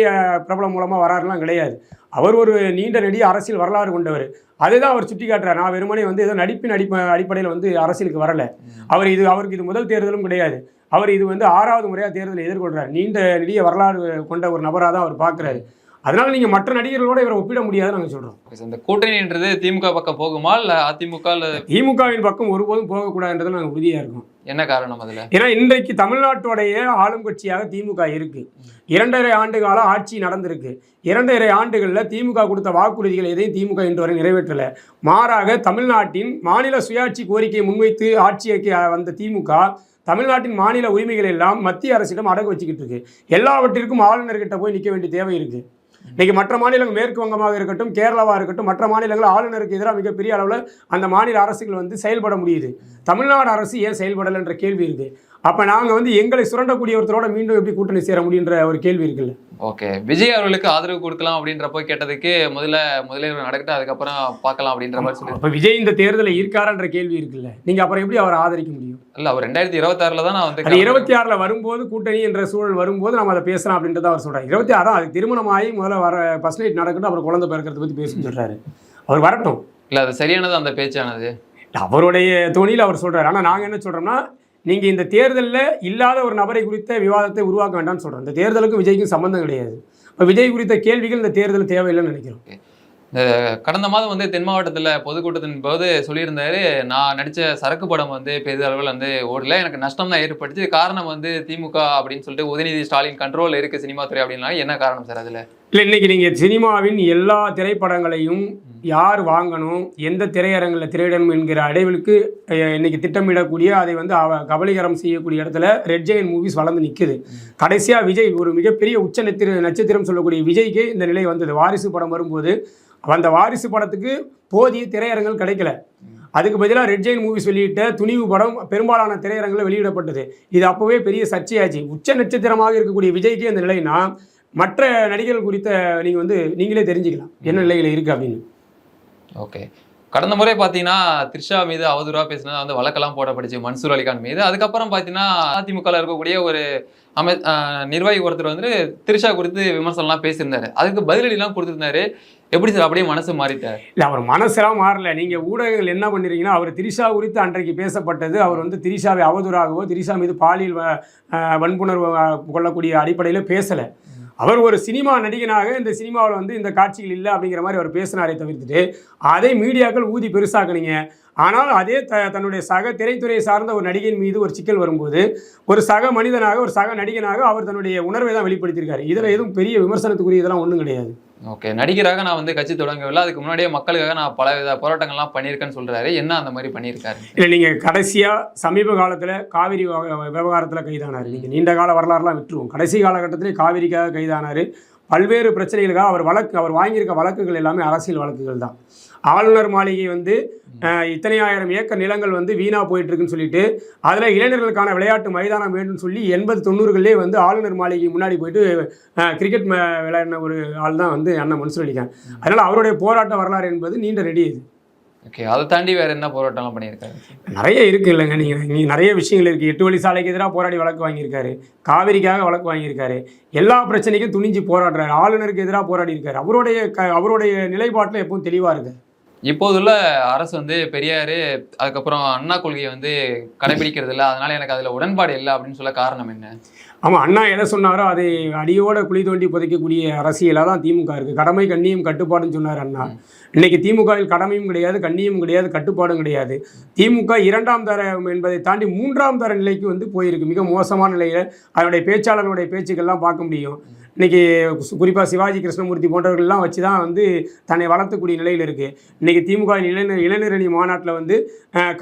பிரபலம் மூலமாக வராருலாம் கிடையாது. அவர் ஒரு நீண்ட நெடிய அரசியல் வரலாறு கொண்டவர். அதை தான் அவர் சுட்டி காட்டுறார். நான் வெறுமனே வந்து ஏதோ நடிப்பின் அடிப்படையில் வந்து அரசியலுக்கு வரலை. அவருக்கு இது முதல் தேர்தலும் கிடையாது. அவர் இது வந்து 6வது முறையாக தேர்தலை எதிர்கொள்கிறார். நீண்ட நெடிய வரலாறு கொண்ட ஒரு நபராக தான் அவர் பார்க்குறாரு. அதனால நீங்கள் மற்ற நடிகர்களோட இவரை ஒப்பிட முடியாதுன்னு நாங்கள் சொல்கிறோம். இந்த கூட்டணின்றது திமுக பக்கம் போகுமா இல்லை அதிமுக? திமுகவின் பக்கம் ஒருபோதும் போகக்கூடாதுன்றது நாங்கள் உறுதியாக இருக்கோம். என்ன காரணம் அதில்? ஏன்னா இன்றைக்கு தமிழ்நாட்டுடைய ஆளும் கட்சியாக திமுக இருக்குது. 2.5 ஆண்டு கால ஆட்சி நடந்திருக்கு. 2.5 ஆண்டுகளில் திமுக கொடுத்த வாக்குறுதிகள் எதையும் திமுக இன்று வரை நிறைவேற்றலை. மாறாக தமிழ்நாட்டின் மாநில சுயாட்சி கோரிக்கையை முன்வைத்து ஆட்சிக்கு வந்த திமுக தமிழ்நாட்டின் மாநில உரிமைகள் எல்லாம் மத்திய அரசிடம் அடகு வச்சுக்கிட்டு இருக்கு. எல்லாவற்றிற்கும் ஆளுநர்கிட்ட போய் நிற்க வேண்டிய தேவை இருக்குது. இன்றைக்கி மற்ற மாநிலங்கள் மேற்கு வங்கமாக இருக்கட்டும், கேரளாவாக இருக்கட்டும், மற்ற மாநிலங்கள் ஆளுநருக்கு எதிராக மிகப்பெரிய அளவில் அந்த மாநில அரசுகள் வந்து செயல்பட முடியுது. தமிழ்நாடு அரசு ஏன் செயல்படலைன்ற கேள்வி இருக்குது. அப்போ நாங்கள் வந்து எங்களை சுரண்டக்கூடிய ஒருத்தரோட மீண்டும் எப்படி கூட்டணி சேர முடியுன்ற ஒரு கேள்வி இருக்குல்ல. ஓகே, விஜய் அவர்களுக்கு ஆதரவு கொடுக்கலாம் அப்படின்றப்போ கேட்டதுக்கு முதல்ல நடக்கட்டும், அதுக்கப்புறம் பார்க்கலாம் அப்படின்ற மாதிரி சொல்லி. இப்போ விஜய் இந்த தேர்தலில் இருக்காரன்ற கேள்வி இருக்குல்ல, நீங்கள் அப்புறம் எப்படி அவரை ஆதரிக்க முடியும்? இல்லை, அவர் 2026 தான் நான் வந்து 26 வரும்போது கூட்டணி என்ற சூழல் வரும்போது நம்ம அதை பேசலாம் அப்படின்றத அவர் சொல்கிறார். 26 அதுக்கு திருமணமாகி முதல்ல வர ஃபர்ஸ்ட் நைட் நடக்கட்டும், அப்புறம் குழந்தை பிறக்கிறத பற்றி பேசுன்னு சொல்கிறாரு. அவர் வரட்டும். இல்லை, அது சரியானது அந்த பேச்சானது அவருடைய தொனியில் அவர் சொல்கிறார். ஆனால் நாங்கள் என்ன சொல்கிறோம்னா, நீங்கள் இந்த தேர்தலில் இல்லாத ஒரு நபரை குறித்த விவாதத்தை உருவாக்க வேண்டாம்னு சொல்கிறோம். இந்த தேர்தலுக்கும் விஜய்க்கும் சம்மந்தம் கிடையாது. இப்போ விஜய் குறித்த கேள்விகள் இந்த தேர்தல் தேவையில்லைன்னு நினைக்கிறோம். இந்த கடந்த மாதம் வந்து தென் மாவட்டத்தில் பொதுக்கூட்டத்தின் போது சொல்லியிருந்தாரு, நான் நடித்த சரக்கு படம் வந்து பெரிய அளவில் வந்து ஓடல, எனக்கு நஷ்டம் தான் ஏற்பட்டுச்சு, காரணம் வந்து திமுக அப்படின்னு சொல்லிட்டு உதயநிதி ஸ்டாலின் கண்ட்ரோல் இருக்குது சினிமா துறை அப்படின்னா என்ன காரணம் சார் அதில்? இல்லை, இன்றைக்கி நீங்கள் சினிமாவின் எல்லா திரைப்படங்களையும் யார் வாங்கணும், எந்த திரையரங்கில் திரையிடணும் என்கிற அடைவலுக்கு இன்றைக்கி திட்டமிடக்கூடிய அதை வந்து கபலீகரம் செய்யக்கூடிய இடத்துல ரெட் ஜெயின் மூவிஸ் வளர்ந்து நிற்குது. கடைசியாக விஜய் ஒரு மிகப்பெரிய உச்ச நட்சத்திரம் சொல்லக்கூடிய விஜய்க்கு இந்த நிலை வந்தது. வாரிசு படம் வரும்போது அந்த வாரிசு படத்துக்கு போதிய திரையரங்குகள் கிடைக்கல. அதுக்கு பதிலாக ரெட் ஜெயின் மூவிஸ் வெளியிட்ட துணிவு படம் பெரும்பாலான திரையரங்கில் வெளியிடப்பட்டது. இது அப்போவே பெரிய சர்ச்சையாச்சு. உச்ச நட்சத்திரமாக இருக்கக்கூடிய விஜய்க்கு அந்த நிலைனா மற்ற நடிகர்கள் குறித்த நீங்கள் வந்து நீங்களே தெரிஞ்சுக்கலாம் என்ன நிலையில் இருக்குது அப்படின்னு. ஓகே, கடந்த முறை பார்த்தீங்கன்னா த்ரிஷா மீது அவதூறாக பேசினது வந்து வழக்கெல்லாம் போடப்பட்டுச்சு மன்சூர் அலிகான் மீது. அதுக்கப்புறம் பார்த்தீங்கன்னா அதிமுகவில் இருக்கக்கூடிய ஒரு நிர்வாகி ஒருத்தர் வந்து த்ரிஷா குறித்து விமர்சனம்லாம் பேசியிருந்தாரு. அதுக்கு பதிலடிலாம் கொடுத்துருந்தாரு. எப்படி சார் அப்படியே மனசு மாறிட்டார்? இல்லை, அவர் மனசெல்லாம் மாறல. நீங்கள் ஊடகங்கள் என்ன பண்ணிருக்கீங்கன்னா, அவர் திரிஷா குறித்து அன்றைக்கு பேசப்பட்டது அவர் வந்து திரிஷாவை அவதூறாகவோ திரிஷா மீது பாலியல் வன்புணர்வு கொள்ளக்கூடிய அடிப்படையில் பேசலை. அவர் ஒரு சினிமா நடிகனாக இந்த சினிமாவில் வந்து இந்த காட்சிகள் இல்லை அப்படிங்கிற மாதிரி அவர் பேசினாரே தவிர்த்துட்டு அதை மீடியாக்கள் ஊதி பெருசாக்குனீங்க. ஆனால் அதே தன்னுடைய சக திரைத்துறையை சார்ந்த ஒரு நடிகையின் மீது ஒரு சிக்கல் வரும்போது ஒரு சக மனிதனாக ஒரு சக நடிகனாக அவர் தன்னுடைய உணர்வை தான் வெளிப்படுத்தியிருக்காரு. இதில் எதுவும் பெரிய விமர்சனத்துக்குரிய இதெல்லாம் ஒன்றும் கிடையாது. ஓகே, நடிகராக நான் வந்து கட்சி தொடங்கவில்லை, அதுக்கு முன்னாடியே மக்களுக்காக நான் பலவித போராட்டங்கள்லாம் பண்ணியிருக்கேன்னு சொல்கிறாரு. என்ன அந்த மாதிரி பண்ணியிருக்காரு? இல்லை, நீங்கள் கடைசியாக சமீப காலத்தில் காவிரி விவகாரத்தில் கைதானார். நீங்கள் நீண்ட கால வரலாறுலாம் விட்டுருவோம். கடைசி காலகட்டத்திலே காவிரிக்காக கைதானார். பல்வேறு பிரச்சனைகளுக்காக அவர் வாங்கியிருக்க வழக்குகள் எல்லாமே அரசியல் வழக்குகள் தான். ஆளுநர் மாளிகை வந்து இத்தனை ஆயிரம் ஏக்கர் நிலங்கள் வந்து வீணாக போயிட்டுருக்குன்னு சொல்லிட்டு அதில் இளைஞர்களுக்கான விளையாட்டு மைதானம் வேண்டும்னு சொல்லி 80-90களிலே வந்து ஆளுநர் மாளிகை முன்னாடி போயிட்டு கிரிக்கெட் விளையாடின ஒரு ஆள் தான் வந்து அண்ணன் மன்சூர் அலிகான். அதனால் அவருடைய போராட்ட வரலாறு என்பது நீண்ட நெடியது. ஓகே, அதை தாண்டி வேற என்ன போராட்டம்லாம் பண்ணியிருக்காரு? நிறைய இருக்கு இல்லைங்க. நீங்கள் நிறைய விஷயங்கள் இருக்குது. 8 வழி சாலைக்கு எதிராக போராடி வழக்கு வாங்கியிருக்காரு, காவிரிக்காக வழக்கு வாங்கியிருக்காரு, எல்லா பிரச்சனைக்கும் துணிஞ்சு போராடுறாரு, ஆளுநருக்கு எதிராக போராடி இருக்காரு. அவருடைய நிலைப்பாட்டில் எப்பவும் தெளிவாக இருக்கு. இப்போதுள்ள அரசு வந்து பெரியார் அதுக்கப்புறம் அண்ணா கொள்கையை வந்து கடைபிடிக்கிறது இல்லை, அதனால எனக்கு அதில் உடன்பாடு இல்லை அப்படின்னு சொல்ல காரணம் என்ன? ஆமாம், அண்ணா எதை சொன்னாரோ அதை அடியோட குழி தோண்டி புதைக்கக்கூடிய அரசியலாக தான் திமுக இருக்குது. கடமை கண்ணியம் கட்டுப்பாடுன்னு சொன்னார் அண்ணா. இன்னைக்கு திமுகவில் கடமையும் கிடையாது, கண்ணியம் கிடையாது, கட்டுப்பாடும் கிடையாது. திமுக 2ஆம் தரம் என்பதை தாண்டி 3ஆம் தர நிலைக்கு வந்து போயிருக்கு. மிக மோசமான நிலையில் அதனுடைய பேச்சாளர்களுடைய பேச்சுக்கள்லாம் பார்க்க முடியும். இன்றைக்கி குறிப்பாக சிவாஜி கிருஷ்ணமூர்த்தி போன்றவர்கள்லாம் வச்சு தான் வந்து தன்னை வளர்த்தக்கூடிய நிலையில் இருக்குது. இன்றைக்கி திமுக இளைஞரணி மாநாட்டில் வந்து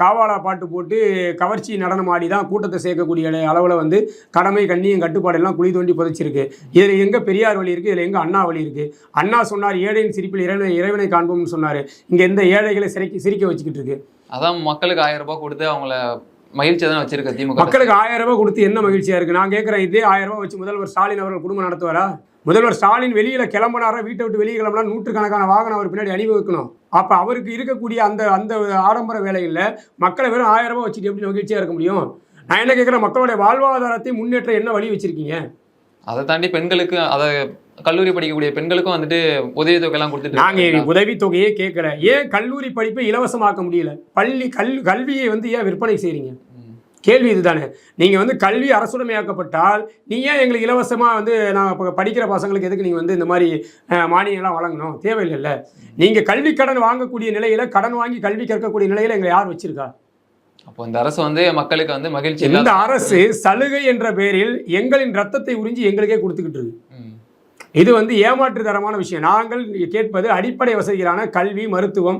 காவாலா பாட்டு போட்டு கவர்ச்சி நடனம் ஆடி தான் கூட்டத்தை சேர்க்கக்கூடிய அளவில் வந்து கடமை கண்ணியம் கட்டுப்பாடு எல்லாம் குழி தோண்டி புதைச்சிருக்கு. இதில் எங்கே பெரியார் வழி இருக்குது, இதில் எங்கே அண்ணா வழி இருக்குது? அண்ணா சொன்னார் ஏழையின் சிரிப்பில் இறைவனை காண்போம்னு சொன்னார். இங்கே எந்த ஏழைகளை சிரிக்க வச்சுக்கிட்டு இருக்கு? அதான் மக்களுக்கு 1000 ரூபாய் கொடுத்து அவங்கள மகிழ்ச்சியாக தான் வச்சிருக்க திமுக. மக்களுக்கு 1000 ரூபாய் கொடுத்து என்ன மகிழ்ச்சியாக இருக்குது? நான் கேட்குறேன், இதே 1000 ரூபாய் வச்சு முதல்வர் ஸ்டாலின் அவர்கள் குடும்பம் நடத்துவாரா? முதல்வர் ஸ்டாலின் வெளியில் கிளம்பினாரா, வீட்டை விட்டு வெளியே கிளம்பினா 100கணக்கான வாகனம் அவர் பின்னாடி அணிவகுக்கணும். அப்போ அவருக்கு இருக்கக்கூடிய அந்த ஆடம்பர வேலையில் மக்களை வெறும் 1000 ரூபாய் வச்சுட்டு எப்படி மகிழ்ச்சியாக இருக்க முடியும்? நான் என்ன கேட்குறேன், மக்களுடைய வாழ்வாதாரத்தை முன்னேற்ற என்ன வழி வச்சுருக்கீங்க? அதை தாண்டி பெண்களுக்கு, அதை கல்லூரி படிக்கக்கூடிய பெண்களுக்கும் வந்துட்டு உதவித்தொகையெல்லாம் கொடுத்துட்டு நாங்கள் உதவித்தொகையே கேட்கல. ஏன் கல்லூரி படிப்பை இலவசமாக்க முடியல? கல்வியை வந்து ஏன் விற்பனை செய்கிறீங்க? கேள்வி இதுதானே. நீங்கள் வந்து கல்வி அரசுடைமையாக்கப்பட்டால் நீ ஏன் எங்களுக்கு இலவசமாக வந்து நான் இப்போ படிக்கிற பசங்களுக்கு எதுக்கு நீங்கள் வந்து இந்த மாதிரி மானியம்லாம் வழங்கணும்? தேவையில்லைல்ல. நீங்கள் கல்வி கடன் வாங்கக்கூடிய நிலையில், கடன் வாங்கி கல்வி கற்கக்கூடிய நிலையில் எங்களை யார் வச்சிருக்கா? அப்போ இந்த அரசு வந்து மக்களுக்கு வந்து மகிழ்ச்சி. இந்த அரசு சலுகை என்ற பெயரில் எங்களின் ரத்தத்தை உறிஞ்சி எங்களுக்கே கொடுத்துக்கிட்டு இருக்கு. இது வந்து ஏமாற்றுத்தரமான விஷயம். நாங்கள் கேட்பது அடிப்படை வசதிகளான கல்வி, மருத்துவம்,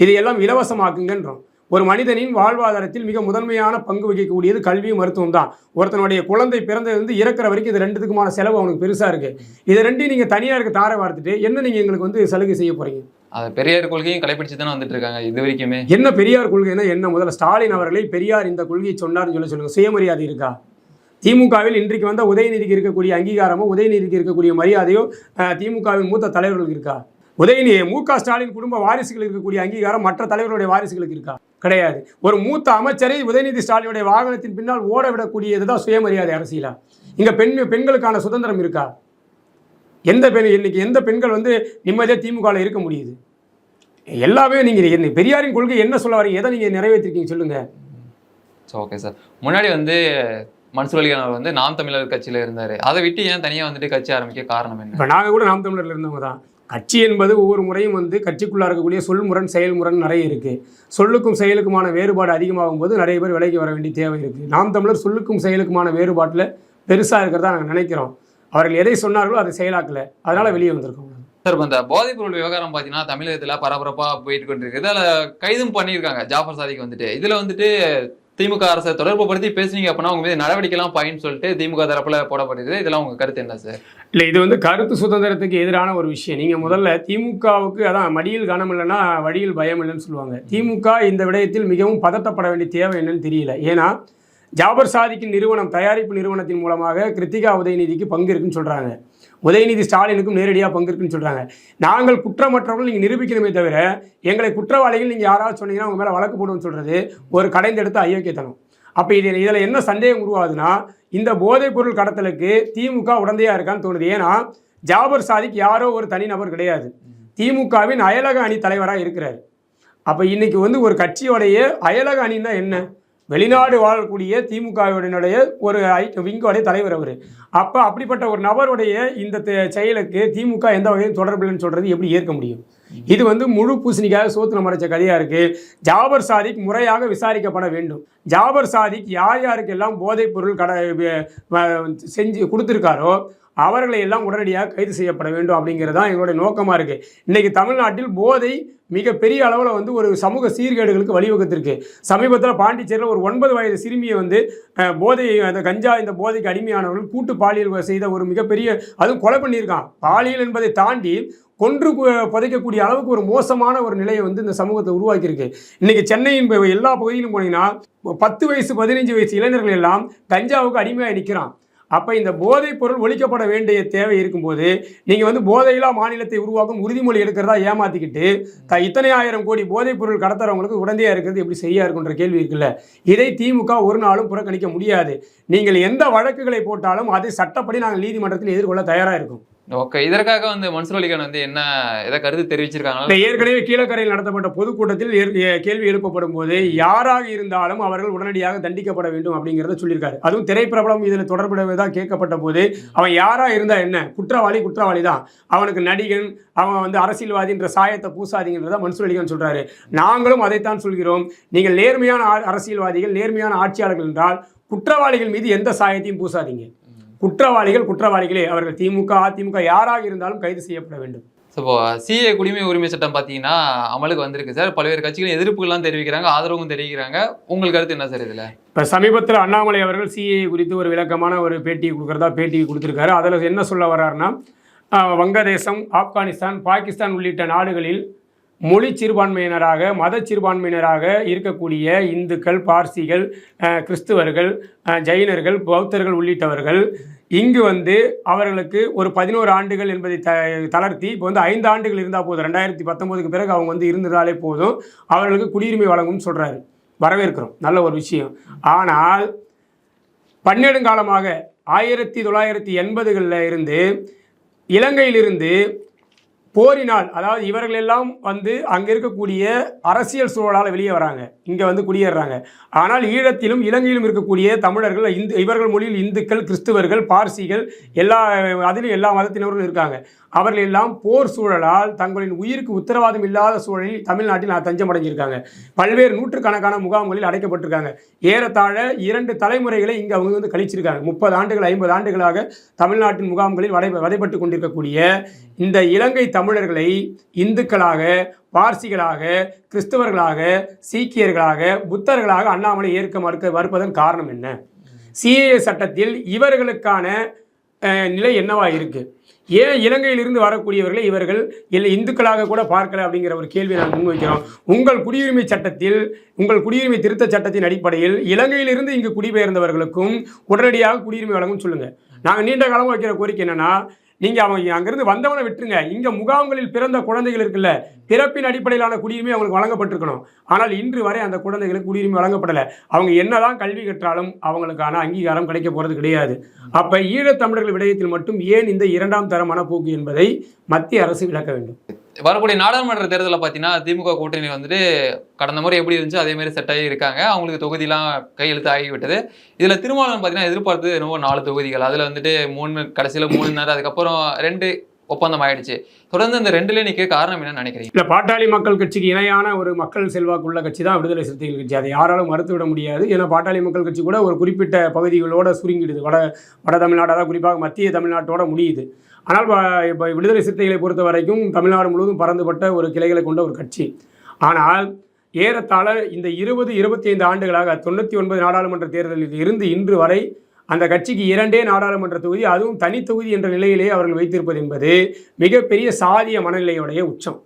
இதையெல்லாம் இலவசமாக்குங்கன்றோம். ஒரு மனிதனின் வாழ்வாதாரத்தில் மிக முதன்மையான பங்கு வகிக்கக்கூடியது கல்வியும் மருத்துவம் தான். ஒருத்தனுடைய குழந்தை பிறந்ததுலேருந்து இறக்குற வரைக்கும் இது ரெண்டுத்துக்குமான செலவு அவனுக்கு பெருசாக இருக்குது. இது ரெண்டையும் நீங்கள் தனியாருக்கு தாரை வார்த்துட்டு என்ன நீங்கள் எங்களுக்கு வந்து சலுகை செய்ய போகிறீங்க? அது பெரியார் கொள்கையும் கடைபிடிச்சு தானே வந்துட்டு இருக்காங்க இது வரைக்குமே. என்ன பெரியார் கொள்கைன்னா என்ன? முதல்ல ஸ்டாலின் அவர்களை பெரியார் இந்த கொள்கையை சொன்னார்னு சொல்லுங்கள். சுயமரியாதை இருக்கா? திமுகவில் இன்றைக்கு வந்த உதயநிதிக்கு இருக்கக்கூடிய அங்கீகாரமோ, உதயநிதிக்கு இருக்கக்கூடிய மரியாதையோ திமுகவின் மூத்த தலைவர்களுக்கு இருக்கா? மு.க. ஸ்டாலின் குடும்ப வாரிசுகளுக்கு இருக்கக்கூடிய அங்கீகாரம் மற்ற தலைவர்களுடைய வாரிசுகளுக்கு இருக்கா? கிடையாது. ஒரு மூத்த அமைச்சரை உதயநிதி ஸ்டாலினுடைய வாகனத்தின் பின்னால் ஓட விடக்கூடியது தான் சுயமரியாதை அரசியலா? இங்கே பெண்களுக்கான சுதந்திரம் இருக்கா? எந்த பெண்கள் வந்து நிம்மதியாக திமுகவில் இருக்க முடியுது? எல்லாமே நீங்கள் பெரியாரின் கொள்கை என்ன சொல்ல வரீங்க? எதை நீங்கள் நிறைவேற்றிருக்கீங்க சொல்லுங்கள். Okay sir. முன்னாடி வந்து மன்சூர் அலிகான் அவர் வந்து நாம் தமிழர் கட்சியில் இருந்தார். அதை விட்டு ஏன் தனியாக வந்துட்டு கட்சி ஆரம்பிக்க காரணம் என்ன? இப்போ நாங்கள் கூட நாம் தமிழரில் இருந்தவங்க தான். கட்சி என்பது ஒவ்வொரு முறையும் வந்து கட்சிக்குள்ளே இருக்கக்கூடிய சொல்முரண் செயல்முரண் நிறைய இருக்குது. சொல்லுக்கும் செயலுக்குமான வேறுபாடு அதிகமாகும் போது நிறைய பேர் விலைக்கு வர வேண்டிய தேவை இருக்குது. நாம் தமிழர் சொல்லுக்கும் செயலுக்குமான வேறுபாட்டில் பெருசாக இருக்கிறதா நாங்கள் நினைக்கிறோம். அவர்கள் எதை சொன்னார்களோ அதை செயலாக்கலை, அதனால் வெளியே வந்திருக்கோம். சார், இந்த போதைப்பொருள் விவகாரம் பார்த்தீங்கன்னா தமிழகத்தில் பரபரப்பாக போயிட்டு கொண்டிருக்கு. இதில் கைதும் பண்ணியிருக்காங்க ஜாஃபர் சாதிக்கு வந்துட்டு. இதில் வந்துட்டு திமுக அரசை தொடர்பு படுத்தி பேசுனீங்க அப்படின்னா உங்க மீது நடவடிக்கைலாம் பாயின்னு சொல்லிட்டு திமுக தரப்புல போடப்படுது. இதெல்லாம் உங்க கருத்து என்ன சார்? இல்லை, இது வந்து கருத்து சுதந்திரத்துக்கு எதிரான ஒரு விஷயம். நீங்கள் முதல்ல திமுகவுக்கு அதான் மடியில் கனம் இல்லைன்னா வழியில் பயம் இல்லைன்னு சொல்லுவாங்க. திமுக இந்த விடயத்தில் மிகவும் பதட்டப்பட வேண்டிய தேவை என்னன்னு தெரியல. ஏன்னா ஜாபர் சாதிக்கின் நிறுவனம், தயாரிப்பு நிறுவனத்தின் மூலமாக கிருத்திகா உதயநிதிக்கு பங்கு இருக்குன்னு சொல்கிறாங்க. உதயநிதி ஸ்டாலினுக்கும் நேரடியாக பங்கு இருக்குன்னு சொல்கிறாங்க. நாங்கள் குற்றமற்றவர்கள் நீங்கள் நிரூபிக்கணுமே தவிர எங்களை குற்றவாளிகள் நீங்கள் யாராவது சொன்னீங்கன்னா அவங்க மேலே வழக்கு போடுவோம்னு சொல்கிறது ஒரு கடைந்தெடுத்த அயோக்கியத்தனம். அப்போ இதில் என்ன சந்தேகம் உருவாகுதுன்னா, இந்த போதைப் பொருள் கடத்தலுக்கு திமுக உடந்தையாக இருக்கான்னு தோணுது. ஏன்னா ஜாபர் சாதிக் யாரோ ஒரு தனிநபர் கிடையாது, திமுகவின் அயலக அணி தலைவராக இருக்கிறார். அப்போ இன்றைக்கி வந்து ஒரு கட்சியோடைய அயலக அணின்னா என்ன? வெளிநாடு வாழக்கூடிய திமுகவினுடைய ஒரு விங்கோடைய தலைவர் அவர். அப்போ அப்படிப்பட்ட ஒரு நபருடைய இந்த செயலுக்கு திமுக எந்த வகையும் தொடர்பில்லைன்னு சொல்கிறது எப்படி ஏற்க முடியும்? இது வந்து முழு பூசணிக்காக சோத்துல மறைச்ச கதையாக இருக்குது. ஜாபர் சாதிக் முறையாக விசாரிக்கப்பட வேண்டும். ஜாபர் சாதிக் யார் யாருக்கெல்லாம் போதைப் பொருள் செஞ்சு கொடுத்துருக்காரோ அவர்களை எல்லாம் உடனடியாக கைது செய்யப்பட வேண்டும் அப்படிங்கிறது தான் எங்களுடைய நோக்கமாக இருக்குது. இன்றைக்கி தமிழ்நாட்டில் போதை மிகப்பெரிய அளவில் வந்து ஒரு சமூக சீர்கேடுகளுக்கு வழிவகுத்திருக்கு. சமீபத்தில் பாண்டிச்சேரியில் ஒரு 9 வயது சிறுமியை வந்து போதை, அந்த கஞ்சா இந்த போதைக்கு அடிமையானவர்கள் கூட்டு பாலியல் செய்த ஒரு மிகப்பெரிய, அதுவும் கொலை பண்ணியிருக்கான். பாலியல் என்பதை தாண்டி கொன்று புதைக்கக்கூடிய அளவுக்கு ஒரு மோசமான ஒரு நிலையை வந்து இந்த சமூகத்தை உருவாக்கியிருக்கு. இன்றைக்கி சென்னையின் எல்லா பகுதியிலும் போனீங்கன்னா 10 வயசு 15 வயசு இளைஞர்கள் எல்லாம் கஞ்சாவுக்கு அடிமையாக நிற்கிறான். அப்போ இந்த போதைப் பொருள் ஒழிக்கப்பட வேண்டிய தேவை இருக்கும்போது நீங்கள் வந்து போதையில்லா மாநிலத்தை உருவாக்கும் உறுதிமொழி எடுக்கிறதா ஏமாற்றிக்கிட்டு இத்தனை ஆயிரம் கோடி போதைப் பொருள் கடத்துறவங்களுக்கு உடந்தையாக இருக்கிறது எப்படி சரியாக இருக்குன்ற கேள்வி இருக்குல்ல. இதை திமுக ஒரு நாளும் புறக்கணிக்க முடியாது. நீங்கள் எந்த வழக்குகளை போட்டாலும் அதை சட்டப்படி நாங்கள் நீதிமன்றத்தில் எதிர்கொள்ள தயாராக இருக்கும். ஓகே, இதற்காக வந்து மன்சூர் அலிகான் வந்து என்ன ஏதாவது கருத்து தெரிவிச்சிருக்காங்க? ஏற்கனவே கீழக்கரையில் நடத்தப்பட்ட பொதுக்கூட்டத்தில் கேள்வி எழுப்பப்படும் போது யாராக இருந்தாலும் அவர்கள் உடனடியாக தண்டிக்கப்பட வேண்டும் அப்படிங்கிறத சொல்லியிருக்காரு. அதுவும் திரைப்பிரபலம் இதில் தொடர்புடையதாக கேட்கப்பட்ட போது அவன் யாராக இருந்தா என்ன, குற்றவாளி தான், அவனுக்கு நடிகன், அவன் வந்து அரசியல்வாதின்ற சாயத்தை பூசாதீங்கன்றத மன்சூர் அலிகான் சொல்றாரு. நாங்களும் அதைத்தான் சொல்கிறோம். நீங்கள் நேர்மையான அரசியல்வாதிகள், நேர்மையான ஆட்சியாளர்கள் என்றால் குற்றவாளிகள் மீது எந்த சாயத்தையும் பூசாதீங்க. குற்றவாளிகளே அவர்கள் திமுக அதிமுக யாராக இருந்தாலும் கைது செய்யப்பட வேண்டும். இப்போ சிஏ குடிமை உரிமை சட்டம் பார்த்தீங்கன்னா அமலுக்கு வந்திருக்கு சார். பல்வேறு கட்சிகள் எதிர்ப்புகள்லாம் தெரிவிக்கிறாங்க, ஆதரவும் தெரிவிக்கிறாங்க. உங்களுக்கு கருத்து என்ன சார் இதில்? இப்போ சமீபத்தில் அண்ணாமலை அவர்கள் சிஏ குறித்து ஒரு விளக்கமான ஒரு பேட்டி கொடுத்துருக்காரு. அதில் என்ன சொல்ல வர்றாருன்னா, வங்கதேசம், ஆப்கானிஸ்தான், பாகிஸ்தான் உள்ளிட்ட நாடுகளில் மொழி சிறுபான்மையினராக, மத சிறுபான்மையினராக இருக்கக்கூடிய இந்துக்கள், பார்சிகள், கிறிஸ்துவர்கள், ஜைனர்கள், பௌத்தர்கள் உள்ளிட்டவர்கள் இங்கு வந்து அவர்களுக்கு ஒரு 11 ஆண்டுகள் என்பதை தளர்த்தி இப்போ வந்து 5 ஆண்டுகள் இருந்தால் போதும், 2019க்கு பிறகு அவங்க வந்து இருந்ததாலே போதும், அவர்களுக்கு குடியுரிமை வழங்கும்னு சொல்கிறாரு. வரவேற்கிறோம், நல்ல ஒரு விஷயம். ஆனால் பன்னெடுங்காலமாக 1980களில் இருந்து இலங்கையிலிருந்து போரினால், அதாவது இவர்கள் எல்லாம் வந்து அங்கே இருக்கக்கூடிய அரசியல் சூழலால் வெளியே வராங்க, இங்கே வந்து குடியேறாங்க. ஆனால் ஈழத்திலும் இலங்கையிலும் இருக்கக்கூடிய தமிழர்கள், இவர்கள் மொழியில் இந்துக்கள், கிறிஸ்துவர்கள், பார்சிகள், அதிலும் எல்லா மதத்தினரும் இருக்காங்க. அவர்கள் எல்லாம் போர் சூழலால் தங்களின் உயிருக்கு உத்தரவாதம் இல்லாத சூழலில் தமிழ்நாட்டில் தஞ்சம் அடைஞ்சிருக்காங்க. பல்வேறு நூற்றுக்கணக்கான முகாம்களில் அடைக்கப்பட்டிருக்காங்க. ஏறத்தாழ 2 தலைமுறைகளை இங்கே அவங்க வந்து கழிச்சிருக்காங்க. 30 ஆண்டுகள் 50 ஆண்டுகளாக தமிழ்நாட்டின் முகாம்களில் வதைப்பட்டு கொண்டிருக்கக்கூடிய இந்த இலங்கை தமிழர்களை இந்துக்களாக, பார்சிகளாக, கிறிஸ்தவர்களாக, சீக்கியர்களாக, புத்தர்களாக அண்ணாமலை ஏற்க மறுப்பதன் காரணம் என்ன? சிஏஏ சட்டத்தில் இவர்களுக்கான நிலை என்னவா இருக்கு? ஏன் இலங்கையிலிருந்து வரக்கூடியவர்களை இவர்கள் இந்துக்களாக கூட பார்க்கல அப்படிங்கிற ஒரு கேள்வி நாங்கள் முன்வைக்கிறோம். உங்கள் குடியுரிமை திருத்த சட்டத்தின் அடிப்படையில் இலங்கையிலிருந்து இங்கு குடிபெயர்ந்தவர்களுக்கும் உடனடியாக குடியுரிமை வழங்கும் சொல்லுங்கள். நாங்கள் நீண்ட காலமாக வைக்கிற கோரிக்கை என்னன்னா, நீங்கள் அவங்க அங்கேருந்து வந்தவனை விட்டுருங்க. இங்கே முகாம்களில் பிறந்த குழந்தைகள் இருக்குல்ல, பிறப்பின் அடிப்படையிலான குடியுரிமை அவங்களுக்கு வழங்கப்பட்டிருக்கணும். ஆனால் இன்று வரை அந்த குழந்தைகளுக்கு குடியுரிமை வழங்கப்படலை. அவங்க என்னதான் கல்வி கற்றாலும் அவங்களுக்கான அங்கீகாரம் கிடைக்க போகிறது கிடையாது. அப்போ ஈழத்தமிழர்கள் விடயத்தில் மட்டும் ஏன் இந்த 2ஆம் தர மனப்போக்கு என்பதை மத்திய அரசு விளக்க வேண்டும். வரக்கூடிய நாடாளுமன்ற தேர்தலில் பார்த்தீங்கன்னா திமுக கூட்டணி வந்துட்டு கடந்த முறை எப்படி இருந்துச்சு அதே மாதிரி செட் ஆகி இருக்காங்க. அவங்களுக்கு தொகுதியெல்லாம் கையெழுத்து ஆகிவிட்டது. இதில் திருமாவளவன் பார்த்தீங்கன்னா எதிர்பார்த்தது என்னவோ 4 தொகுதிகள், அதில் வந்துட்டு 3 கடைசியில் 3 அதுக்கப்புறம் 2 ஒப்பந்தம் ஆயிடுச்சு. தொடர்ந்து அந்த 2லேயே நிற்க காரணம் என்னன்னு நினைக்கிறீங்க? இல்லை, பாட்டாளி மக்கள் கட்சிக்கு இணையான ஒரு மக்கள் செல்வாக்குள்ள கட்சி தான் விடுதலை சிறுத்தைகள் கட்சி. அதை யாராலும் மறுத்துவிட முடியாது. ஏன்னா பாட்டாளி மக்கள் கட்சி கூட ஒரு குறிப்பிட்ட பகுதிகளோட சுருங்கிடுது. வட தமிழ்நாடாக, குறிப்பாக மத்திய தமிழ்நாட்டோட முடியுது. ஆனால் இப்போ விடுதலை சிறுத்தைகளை பொறுத்த வரைக்கும் தமிழ்நாடு முழுவதும் பறந்துபட்ட ஒரு கிளைகளை கொண்ட ஒரு கட்சி. ஆனால் ஏறத்தாழ இந்த 20-25 ஆண்டுகளாக 99 நாடாளுமன்ற தேர்தலில் இருந்து இன்று வரை அந்த கட்சிக்கு 2 நாடாளுமன்ற தொகுதி, அதுவும் தனி தொகுதி என்ற நிலையிலேயே அவர்கள் வைத்திருப்பது என்பது மிகப்பெரிய சாதிய மனநிலையுடைய உச்சம்.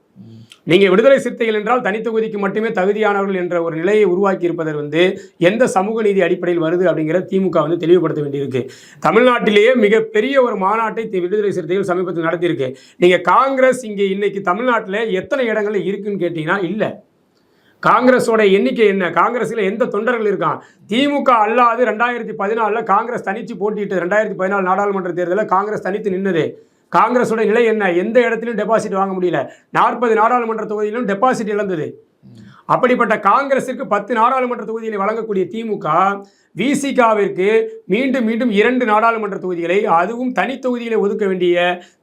நீங்கள் விடுதலை சிறுத்தைகள் என்றால் தனித்தொகுதிக்கு மட்டுமே தகுதியானவர்கள் என்ற ஒரு நிலையை உருவாக்கி இருப்பதை வந்து எந்த சமூக நீதி அடிப்படையில் வருது அப்படிங்கிற திமுக வந்து தெளிவுபடுத்த வேண்டியிருக்கு. தமிழ்நாட்டிலேயே மிகப்பெரிய ஒரு மாநாட்டை விடுதலை சிறுத்தைகள் சமீபத்தில் நடத்தியிருக்கு. நீங்கள் காங்கிரஸ் இங்கே இன்னைக்கு தமிழ்நாட்டில் எத்தனை இடங்களில் இருக்குன்னு கேட்டீங்கன்னா இல்லை. காங்கிரஸோட எண்ணிக்கை என்ன? காங்கிரஸில் எந்த தொண்டர்கள் இருக்கான்? திமுக அல்லாது 2014 காங்கிரஸ் தனித்து போட்டிட்டு 2014 நாடாளுமன்ற தேர்தலில் காங்கிரஸ் தனித்து நின்னது. காங்கிரஸோட நிலை என்ன? எந்த இடத்துலையும் டெபாசிட் வாங்க முடியல. 40 நாடாளுமன்ற தொகுதியிலும் டெபாசிட் இழந்தது. அப்படிப்பட்ட காங்கிரஸிற்கு 10 நாடாளுமன்ற தொகுதிகளை வழங்கக்கூடிய திமுக விசிகாவிற்கு மீண்டும் 2 நாடாளுமன்ற தொகுதிகளை, அதுவும் தனி தொகுதிகளை ஒதுக்க வேண்டிய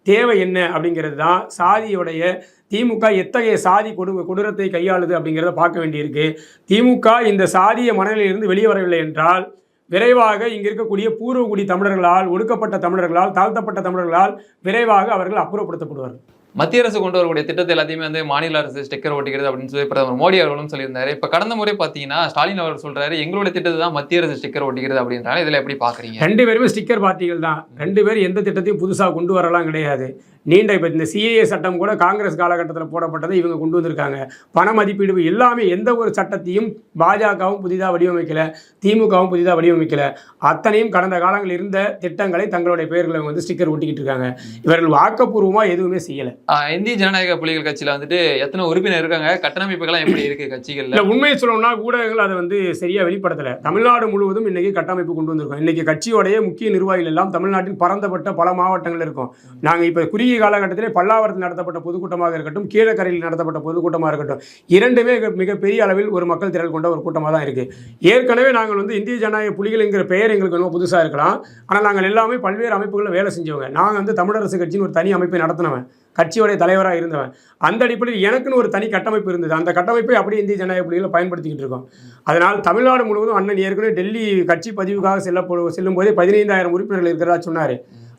தேவை என்ன அப்படிங்கிறது தான் சாதியுடைய திமுக எத்தகைய சாதி கொடூரத்தை கையாளுது அப்படிங்கிறத பார்க்க வேண்டியிருக்கு. திமுக இந்த சாதிய மனநிலையிலிருந்து வெளியே வரவில்லை என்றால் விரைவாக இங்க இருக்கக்கூடிய பூர்வகுடி தமிழர்களால், ஒடுக்கப்பட்ட தமிழர்களால், தாழ்த்தப்பட்ட தமிழர்களால் விரைவாக அவர்கள் அப்புறப்படுத்தப்படுவார்கள். மத்திய அரசு கொண்டு வரக்கூடிய திட்டத்தை எல்லாத்தையுமே வந்து மாநில அரசு ஸ்டிக்கர் ஒட்டிக்கிறது அப்படின்னு சொல்லி பிரதமர் மோடி அவர்களும் சொல்லியிருந்தாரு. இப்ப கடந்த முறை பாத்தீங்கன்னா ஸ்டாலின் அவர் சொல்றாரு எங்களுடைய திட்டத்தை தான் மத்திய அரசு ஸ்டிக்கர் ஒட்டிக்கிறது அப்படின்றாங்க. இதுல எப்படி பாக்குறீங்க? 2 பேருமே ஸ்டிக்கர் பார்ட்டிகள் தான். 2 பேரும் எந்த திட்டத்தையும் புதுசா கொண்டு வரலாம் கிடையாது. நீண்ட இப்போ இந்த சிஏஏ சட்டம் கூட காங்கிரஸ் காலகட்டத்தில் போடப்பட்டதை இவங்க கொண்டு வந்திருக்காங்க. பண மதிப்பீடு எல்லாமே எந்த ஒரு சட்டத்தையும் பாஜகவும் புதிதாக வடிவமைக்கல, திமுகவும் புதிதாக வடிவமைக்கல. அத்தனையும் கடந்த காலங்களில் இருந்த திட்டங்களை தங்களுடைய பெயர்களை வந்து ஸ்டிக்கர் ஒட்டிக்கிட்டு இருக்காங்க. இவர்கள் ஆக்கப்பூர்வமாக எதுவுமே செய்யலை. இந்திய ஜனநாயக புலிகள் கட்சியில் வந்துட்டு எத்தனை உறுப்பினர் இருக்காங்க, கட்டமைப்புகள்லாம் எப்படி இருக்கு கட்சிகள்? உண்மையை சொல்லணும்னா ஊடகங்கள் அதை வந்து சரியாக வெளிப்படுத்தலை. தமிழ்நாடு முழுவதும் இன்னைக்கு கட்டமைப்பு கொண்டு வந்திருக்கோம். இன்னைக்கு கட்சியோடைய முக்கிய நிர்வாகிகள் எல்லாம் தமிழ்நாட்டின் பரந்தப்பட்ட பல மாவட்டங்கள் இருக்கும். நாங்கள் இப்போ குறுகிய காலகட்டத்திலே பல்லாவரத்தில் நடத்தப்பட்ட பொதுக்கூட்டமாக இருக்கட்டும், கீழக்கரையில் நடத்தப்பட்ட பொதுக்கூட்டமாக இருக்கட்டும், இரண்டுமே மிகப்பெரிய அளவில் ஒரு மக்கள் திரள் கொண்ட ஒரு கூட்டமாக தான் இருக்கு. ஏற்கனவே நாங்கள் வந்து இந்திய ஜனநாயக புலிகள் என்கிற பெயர் எங்களுக்கு ரொம்ப புதுசாக இருக்கலாம். ஆனால் நாங்கள் எல்லாமே பல்வேறு அமைப்புகளில் வேலை செஞ்சவங்க. நாங்கள் வந்து தமிழரசு கட்சின்னு ஒரு தனி அமைப்பை நடத்தினவன், கட்சியோடைய தலைவராக இருந்தவன். அந்த அடிப்படையில் எனக்குன்னு ஒரு தனி கட்டமைப்பு இருந்தது. அந்த கட்டமைப்பை அப்படியே இந்திய ஜனநாயக புலிகளை பயன்படுத்திக்கிட்டு இருக்கோம். அதனால் தமிழ்நாடு முழுவதும் அண்ணன் ஏற்கனவே டெல்லி கட்சி பதிவுக்காக செல்லும் போதே 15,000 உறுப்பினர்கள் இருக்கிறதா சொன்னார்.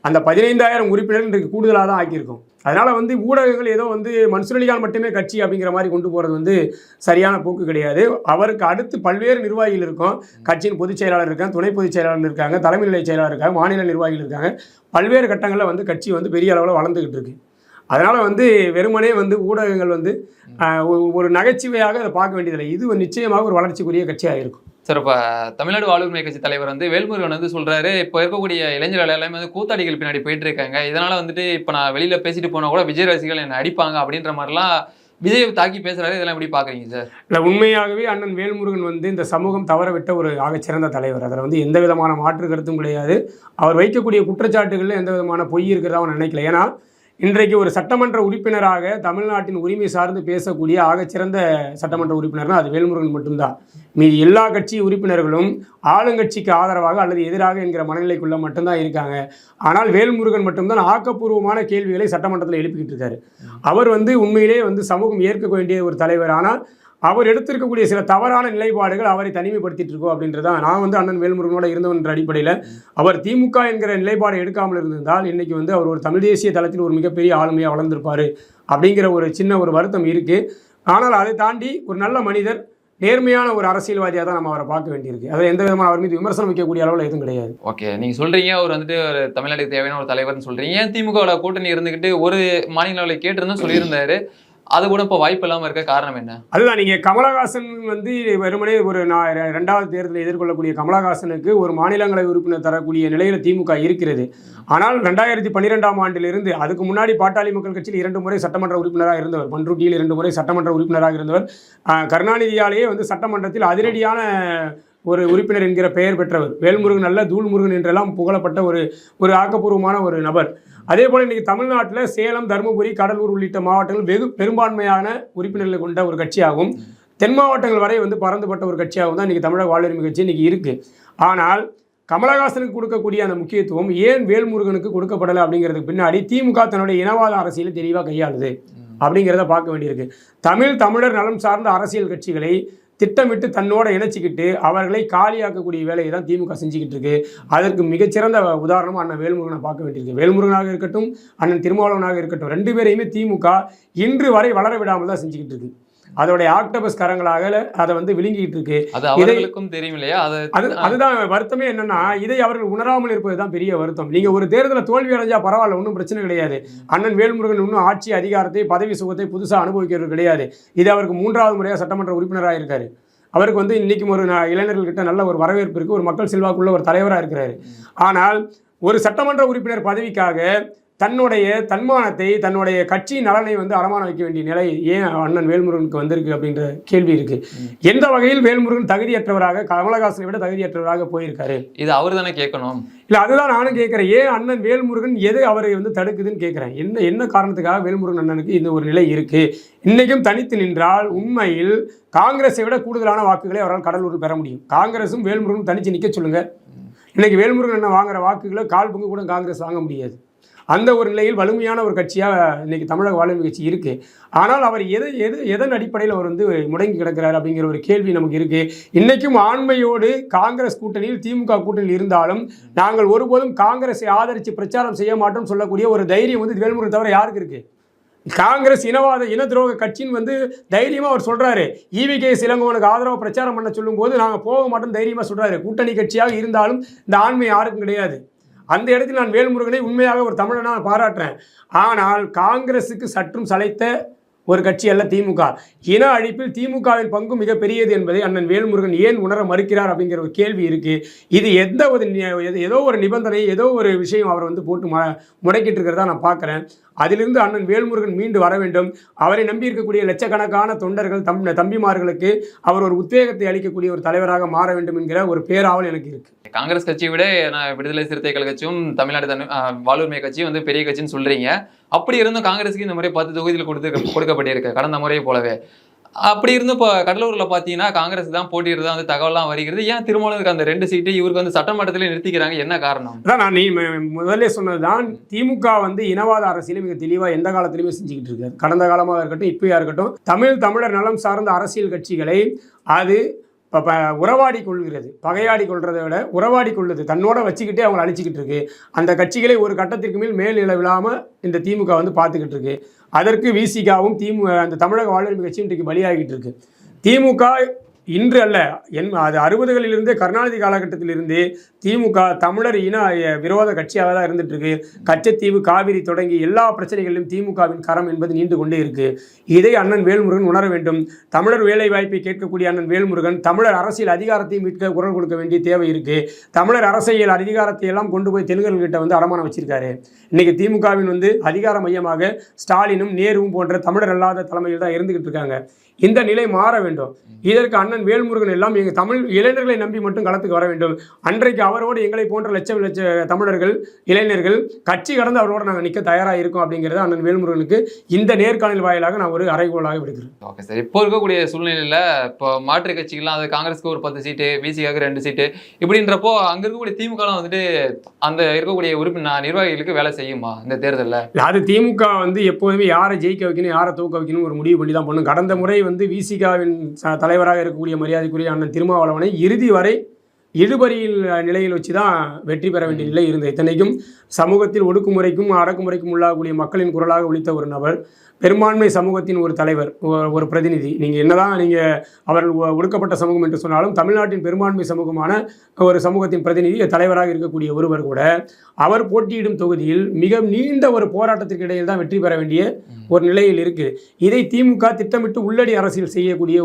அந்த 15,000 உறுப்பினர்கள் இன்றைக்கு கூடுதலாக தான் ஆக்கியிருக்கும். அதனால் வந்து ஊடகங்கள் ஏதோ வந்து மன்சூர் அலிகான் மட்டுமே கட்சி அப்படிங்கிற மாதிரி கொண்டு போகிறது வந்து சரியான போக்கு கிடையாது. அவருக்கு அடுத்து பல்வேறு நிர்வாகிகள் இருக்கும். கட்சியின் பொதுச் செயலாளர் இருக்காங்க, துணை பொதுச் செயலாளர் இருக்காங்க, தலைமை நிலை செயலாளர் இருக்காங்க, மாநில நிர்வாகிகள் இருக்காங்க. பல்வேறு கட்டங்களில் வந்து கட்சி வந்து பெரிய அளவில் வளர்ந்துக்கிட்டு இருக்கு. அதனால் வந்து வெறுமனே வந்து ஊடகங்கள் வந்து ஒரு நகைச்சுவையாக அதை பார்க்க வேண்டியதில்லை. இது நிச்சயமாக ஒரு வளர்ச்சிக்குரிய கட்சியாக இருக்கும். சார், இப்போ தமிழ்நாடு வாழ்வுரிமை கட்சி தலைவர் வந்து வேல்முருகன் வந்து சொல்றாரு, இப்போ இருக்கக்கூடிய இளைஞர்கள் எல்லாமே வந்து கூத்தாடிகள் பின்னாடி போயிட்டு இருக்காங்க. இதனால வந்துட்டு இப்போ நான் வெளியில பேசிட்டு போனா கூட விஜய் ரசிகர்கள் என்னை அடிப்பாங்க அப்படின்ற மாதிரிலாம் விஜய் தாக்கி பேசுறாரு. இதெல்லாம் எப்படி பாக்குறீங்க சார்? இல்லை, உண்மையாகவே அண்ணன் வேல்முருகன் வந்து இந்த சமூகம் தவற விட்ட ஒரு ஆகச்சிறந்த தலைவர். அதில் வந்து எந்த விதமான மாற்று கருத்தும் கிடையாது. அவர் வைக்கக்கூடிய குற்றச்சாட்டுகளில் எந்த விதமான பொய் இருக்கிறதா அவன் நினைக்கல. ஏன்னா இன்றைக்கு ஒரு சட்டமன்ற உறுப்பினராக தமிழ்நாட்டின் உரிமை சார்ந்து பேசக்கூடிய ஆகச்சிறந்த சட்டமன்ற உறுப்பினர்னா அது வேல்முருகன் மட்டும்தான். மீதி எல்லா கட்சி உறுப்பினர்களும் ஆளுங்கட்சிக்கு ஆதரவாக அல்லது எதிராக என்கிற மனநிலைக்குள்ள மட்டும்தான் இருக்காங்க. ஆனால் வேல்முருகன் மட்டும்தான் ஆக்கப்பூர்வமான கேள்விகளை சட்டமன்றத்தில் எழுப்பிக்கிட்டு இருக்காரு. அவர் வந்து உண்மையிலே வந்து சமூகம் ஏற்க வேண்டிய ஒரு தலைவர். ஆனால் அவர் எடுத்திருக்கக்கூடிய சில தவறான நிலைப்பாடுகள் அவரை தனிமைப்படுத்திட்டு இருக்கோம் அப்படின்றதான். நான் வந்து அண்ணன் வேல்முருகனோட இருந்தவன் என்ற அடிப்படையில் அவர் திமுக என்கிற நிலைப்பாடு எடுக்காமல் இருந்திருந்தால் இன்னைக்கு வந்து அவர் ஒரு தமிழ் தேசிய தளத்தில் ஒரு மிகப்பெரிய ஆளுமையாக வளர்ந்திருப்பார் அப்படிங்கிற ஒரு சின்ன ஒரு வருத்தம் இருக்குது. ஆனால் அதை தாண்டி ஒரு நல்ல மனிதர், நேர்மையான ஒரு அரசியல்வாதியாக தான் நம்ம அவரை பார்க்க வேண்டியிருக்கு. அதில் எந்த விதமான அவர் மீது விமர்சனம் வைக்கக்கூடிய அளவில் எதுவும் கிடையாது. ஓகே, நீங்கள் சொல்கிறீங்க அவர் வந்துட்டு ஒரு தமிழ்நாட்டுக்கு தேவையான ஒரு தலைவர்னு சொல்கிறீங்க. ஏன் திமுகவோட கூட்டணி இருந்துக்கிட்டு ஒரு மாநில கேட்டிருந்தோம் சொல்லியிருந்தாரு, அது கூட இப்போ வாய்ப்பு இல்லாமல் இருக்க காரணம் என்ன? அதுதான், நீங்கள் கமலஹாசன் வந்து வெறுமனே ஒரு 2வது தேர்தலில் எதிர்கொள்ளக்கூடிய கமலஹாசனுக்கு ஒரு மாநிலங்களவை உறுப்பினர் தரக்கூடிய நிலையில் திமுக இருக்கிறது. ஆனால் 2012ஆம் ஆண்டிலிருந்து, அதுக்கு முன்னாடி பாட்டாளி மக்கள் கட்சியில் 2 முறை சட்டமன்ற உறுப்பினராக இருந்தவர், பண்ருட்டியில் 2 முறை சட்டமன்ற உறுப்பினராக இருந்தவர், கருணாநிதியாலேயே வந்து சட்டமன்றத்தில் அதிரடியான ஒரு உறுப்பினர் என்கிற பெயர் பெற்றவர். வேல்முருகன் அல்ல தூள்முருகன் என்றெல்லாம் புகழப்பட்ட ஒரு ஆக்கப்பூர்வமான ஒரு நபர். அதே போல் இன்றைக்கி தமிழ்நாட்டில் சேலம், தருமபுரி, கடலூர் உள்ளிட்ட மாவட்டங்கள் பெரும்பான்மையான உறுப்பினர்களை கொண்ட ஒரு கட்சியாகும். தென் மாவட்டங்கள் வரை வந்து பறந்துபட்ட ஒரு கட்சியாகவும் தான் இன்றைக்கி தமிழக வாழ்வுரிமை கட்சி இன்றைக்கி இருக்குது. ஆனால் கமலஹாசனுக்கு கொடுக்கக்கூடிய அந்த முக்கியத்துவம் ஏன் வேல்முருகனுக்கு கொடுக்கப்படலை அப்படிங்கிறதுக்கு பின்னாடி திமுக தன்னுடைய இனவாத அரசியலை தெளிவாக கையாளுது அப்படிங்கிறத பார்க்க வேண்டியிருக்கு. தமிழர் நலம் சார்ந்த அரசியல் கட்சிகளை திட்டமிட்டு தன்னோட இணைச்சிக்கிட்டு அவர்களை காலியாக்கக்கூடிய வேலையை தான் திமுக செஞ்சுக்கிட்டு இருக்கு. அதற்கு மிகச்சிறந்த உதாரணமாக அண்ணன் வேல்முருகனை பார்க்க வேண்டியிருக்கு. வேல்முருகனாக இருக்கட்டும், அண்ணன் திருமாவளவனாக இருக்கட்டும், 2 பேரையுமே திமுக இன்று வரை வளர விடாமல் தான் செஞ்சுக்கிட்டு இருக்கு. அதோடைய ஆக்டோபஸ் கரங்களாக அதை வந்து விழுங்கிட்டு இருக்கு. அவர்களுக்கும் தெரியும் இல்லையா? அதுதான் வருத்தமே. என்னன்னா இதை அவர்கள் உணராமல் இருப்பது தான் பெரிய வருத்தம். நீங்க ஒரு தேர்தலில் தோல்வி அடைஞ்சா பரவாயில்ல, ஒன்றும் பிரச்சனை கிடையாது. அண்ணன் வேல்முருகன் இன்னும் ஆட்சி அதிகாரத்தை, பதவி சுகத்தை புதுசாக அனுபவிக்கிறது கிடையாது. இது அவருக்கு 3வது முறையாக சட்டமன்ற உறுப்பினராக இருக்காரு. அவருக்கு வந்து இன்னைக்கும் ஒரு இளைஞர்கள்கிட்ட நல்ல ஒரு வரவேற்பு இருக்கு, ஒரு மக்கள் செல்வாக்குள்ள ஒரு தலைவராக இருக்கிறாரு. ஆனால் ஒரு சட்டமன்ற உறுப்பினர் பதவிக்காக தன்னுடைய தன்மானத்தை, தன்னுடைய கட்சி நலனை வந்து அடமான வைக்க வேண்டிய நிலை ஏன் அண்ணன் வேல்முருகனுக்கு வந்திருக்கு அப்படின்ற கேள்வி இருக்கு. எந்த வகையில் வேல்முருகன் தகுதியற்றவராக, கமலஹாசனை விட தகுதியற்றவராக போயிருக்காரு? இது அவர் தானே கேட்கணும். இல்லை, அதுதான் நானும் கேட்குறேன். ஏன் அண்ணன் வேல்முருகன் எது அவரை வந்து தடுக்குதுன்னு கேட்குறேன். என்ன காரணத்துக்காக வேல்முருகன் அண்ணனுக்கு இந்த ஒரு நிலை இருக்கு? இன்னைக்கும் தனித்து நின்றால் உண்மையில் காங்கிரஸை விட கூடுதலான வாக்குகளை அவரால் கடலூரில் பெற முடியும். காங்கிரஸும் வேல்முருகன் தனிச்சு நிற்க சொல்லுங்க. இன்னைக்கு வேல்முருகன் அண்ணன் வாங்குற வாக்குகளை 1/4 பங்கு கூட காங்கிரஸ் வாங்க முடியாது. அந்த ஒரு நிலையில் வலிமையான ஒரு கட்சியாக இன்னைக்கு தமிழக வாழ்வுரிமை கட்சி இருக்குது. ஆனால் அவர் எதன் அடிப்படையில் அவர் வந்து முடங்கி கிடக்கிறார் அப்படிங்கிற ஒரு கேள்வி நமக்கு இருக்குது. இன்றைக்கும் ஆண்மையோடு காங்கிரஸ் கூட்டணியில் திமுக கூட்டணியில் இருந்தாலும் நாங்கள் ஒருபோதும் காங்கிரஸை ஆதரித்து பிரச்சாரம் செய்ய மாட்டோம் சொல்லக்கூடிய ஒரு தைரியம் வந்து வேல்முருகன் தவிர யாருக்கு இருக்குது? காங்கிரஸ் இன துரோக கட்சின்னு வந்து தைரியமாக அவர் சொல்கிறாரு. ஈவிகேஎஸ் இளங்கோவனுக்கு ஆதரவாக பிரச்சாரம் பண்ண சொல்லும்போது நாங்கள் போக மாட்டோம் தைரியமாக சொல்கிறாரு. கூட்டணி கட்சியாக இருந்தாலும் இந்த ஆண்மை யாருக்கும் கிடையாது. அந்த இடத்தில் நான் வேல்முருகனை உண்மையாக ஒரு தமிழனாக பாராட்டுறேன். ஆனால் காங்கிரஸுக்கு சற்றும் சளைத்த ஒரு கட்சி அல்ல திமுக. இன அழிப்பில் திமுகவின் பங்கு மிகப்பெரியது என்பதை அண்ணன் வேல்முருகன் ஏன் உணர மறுக்கிறார் அப்படிங்கிற ஒரு கேள்வி இருக்குது. இது ஏதோ ஒரு நிபந்தனை, ஏதோ ஒரு விஷயம் அவர் வந்து போட்டு முடக்கிட்டு இருக்கிறதா நான் பார்க்குறேன். அதிலிருந்து அண்ணன் வேல்முருகன் மீண்டு வர வேண்டும். அவரை நம்பி இருக்கக்கூடிய லட்சக்கணக்கான தொண்டர்கள் தம்பிமார்களுக்கு அவர் ஒரு உத்வேகத்தை அளிக்கக்கூடிய ஒரு தலைவராக மாற வேண்டும் என்கிற ஒரு பேராவல் எனக்கு இருக்குது. காங்கிரஸ் கட்சியை விட விடுதலை சிறுத்தைகள் கட்சியும் தமிழ்நாடு வாழ்வுரிமை கட்சியும் வந்து பெரிய கட்சின்னு சொல்றீங்க. அப்படி இருந்தும் காங்கிரஸுக்கு இந்த முறை 10 தொகுதியில் கொடுக்கப்பட்டிருக்கு கடந்த முறையை போலவே. அப்படி இருந்து இப்போ கடலூர்ல பாத்தீங்கன்னா காங்கிரஸ் தான் போட்டியிடுறதா வந்து தகவலாம் வருகிறது. ஏன் திருமாவளவனுக்கு அந்த 2 சீட்டு இவருக்கு வந்து சட்டமன்றத்திலே நிறுத்திக்கிறாங்க, என்ன காரணம்? அதான் நீ முதல்ல சொன்னதுதான். திமுக வந்து இனவாத அரசியலை மிக தெளிவாக எந்த காலத்திலுமே செஞ்சுக்கிட்டு இருக்காரு. கடந்த காலமாக இருக்கட்டும், இப்பயா இருக்கட்டும், தமிழர் நலம் சார்ந்த அரசியல் கட்சிகளை அது உறவாடி கொள்கிறது. பகையாடி கொள்றதை விட உறவாடி கொள்ளுது. தன்னோட வச்சுக்கிட்டே அவங்களை அழிச்சிக்கிட்டு இருக்கு. அந்த கட்சிகளை ஒரு கட்டத்திற்கு மேல் இழவில்லாமல் இந்த திமுக வந்து பார்த்துக்கிட்டு இருக்கு. அதற்கு விசிகாவும் அந்த தமிழக வாழ்வுரிமை கட்சி இன்றைக்கு பலியாகிட்டு இருக்கு. திமுக இன்று அல்ல, அது 60களிலிருந்தே கருணாநிதி காலகட்டத்திலிருந்து திமுக தமிழர் இன விரோத கட்சியாக தான் இருந்துட்டு இருக்கு. கச்சத்தீவு, காவிரி தொடங்கி எல்லா பிரச்சனைகளிலும் திமுகவின் கரம் என்பது நீண்டு கொண்டே இருக்கு. இதை அண்ணன் வேல்முருகன் உணர வேண்டும். தமிழர் வேலை வாய்ப்பை கேட்கக்கூடிய அண்ணன் வேல்முருகன் தமிழர் அரசியல் அதிகாரத்தை மீட்க குரல் கொடுக்க வேண்டிய தேவை இருக்கு. தமிழர் அரசியல் அதிகாரத்தை எல்லாம் கொண்டு போய் தெலுங்கர்கிட்ட வந்து அடமானம் வச்சிருக்காரு. இன்னைக்கு திமுகவின் வந்து அதிகார மையமாக ஸ்டாலினும் நேருவும் போன்ற தமிழர் அல்லாத தலைமையில் தான் இருந்துகிட்டு இருக்காங்க. இந்த நிலை மாற வேண்டும். இதற்கு அண்ணன் வேல்முருகன் எல்லாம் எங்கள் தமிழ் இளைஞர்களை நம்பி மட்டும் களத்துக்கு வர வேண்டும். அன்றைக்கு அவரோடு எங்களை போன்ற லட்ச தமிழர்கள் இளைஞர்கள் கட்சி கடந்து அவரோடு நாங்கள் நிற்க தயாராக இருக்கோம் அப்படிங்கிறத அண்ணன் வேல்முருகனுக்கு இந்த நேர்காணல் வாயிலாக நான் ஒரு அறைகோளாக விடுக்கிறேன். ஓகே சார், இப்போ இருக்கக்கூடிய சூழ்நிலையில் இப்போ மாற்று கட்சிகள்லாம் அது காங்கிரஸுக்கு ஒரு 10 சீட்டு, விசிகாவுக்கு 2 சீட்டு இப்படின்றப்போ அங்கே இருக்கக்கூடிய திமுகலாம் வந்துட்டு அந்த இருக்கக்கூடிய நிர்வாகிகளுக்கு வேலை செய்யுமா இந்த தேர்தலில்? அது திமுக வந்து எப்போதுமே யாரை ஜெயிக்க வைக்கணும், யாரை தூக்க வைக்கணும் ஒரு முடிவு பண்ணி தான் பண்ணும். கடந்த முறை வந்து விசிகாவின் தலைவராக இருக்கக்கூடிய மரியாதைக்குரிய அண்ணன் திருமாவளவனை இறுதி வரை இழுபறியில் நிலையில் வச்சு தான் வெற்றி பெற வேண்டிய நிலை இருந்தது. இத்தனைக்கும் சமூகத்தில் ஒடுக்குமுறைக்கும் அடக்குமுறைக்கும் உள்ளாகக்கூடிய மக்களின் குரலாக ஒலித்த ஒரு நபர், பெரும்பான்மை சமூகத்தின் ஒரு தலைவர், ஒரு பிரதிநிதி. நீங்கள் என்னதான் நீங்கள் அவர்கள் ஒடுக்கப்பட்ட சமூகம் என்று சொன்னாலும் தமிழ்நாட்டின் பெரும்பான்மை சமூகமான ஒரு சமூகத்தின் பிரதிநிதி தலைவராக இருக்கக்கூடிய ஒருவர் கூட அவர் போட்டியிடும் தொகுதியில் மிக நீண்ட ஒரு போராட்டத்திற்கு இடையில் தான் வெற்றி பெற வேண்டிய ஒரு நிலையில் இருக்குது. இதை திமுக திட்டமிட்டு உள்ளடி அரசியல் செய்யக்கூடிய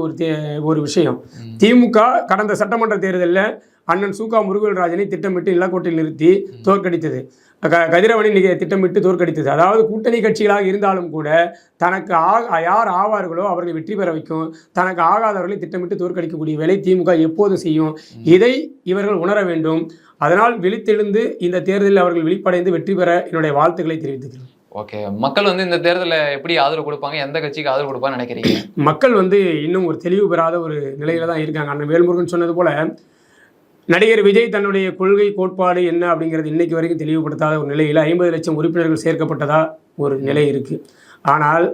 ஒரு விஷயம். திமுக கடந்த சட்டமன்ற தேர்தலில் அண்ணன் சூகா முருகல்ராஜனை திட்டமிட்டு நிலக்கோட்டில் நிறுத்தி தோற்கடித்தது. கதிரவனை திட்டமிட்டு தோற்கடித்தது. அதாவது கூட்டணி கட்சிகளாக இருந்தாலும் கூட தனக்கு யார் ஆவார்களோ அவர்களை வெற்றி பெற வைக்கும், தனக்கு ஆகாதவர்களை திட்டமிட்டு தோற்கடிக்கக்கூடிய வேலை திமுக எப்போதும் செய்யும். இதை இவர்கள் உணர வேண்டும். அதனால் விழித்தெழுந்து இந்த தேர்தலில் அவர்கள் விழிப்படைந்து வெற்றி பெற என்னுடைய வாழ்த்துக்களை தெரிவித்துக்கிறேன். ஓகே, மக்கள் வந்து இந்த தேர்தலில் எப்படி ஆதரவு கொடுப்பாங்க, எந்த கட்சிக்கு ஆதரவு கொடுப்பான்னு நினைக்கிறீங்க? மக்கள் வந்து இன்னும் ஒரு தெளிவு பெறாத ஒரு நிலையில தான் இருக்காங்க. அண்ணன் வேல்முருகன் சொன்னது போல நடிகர் விஜய் தன்னுடைய கொள்கை கோட்பாடு என்ன அப்படிங்கிறது இன்னைக்கு வரைக்கும் தெளிவுபடுத்தாத ஒரு நிலையில் 50 லட்சம் உறுப்பினர்கள் சேர்க்கப்பட்டதா ஒரு நிலை இருக்குது. ஆனால்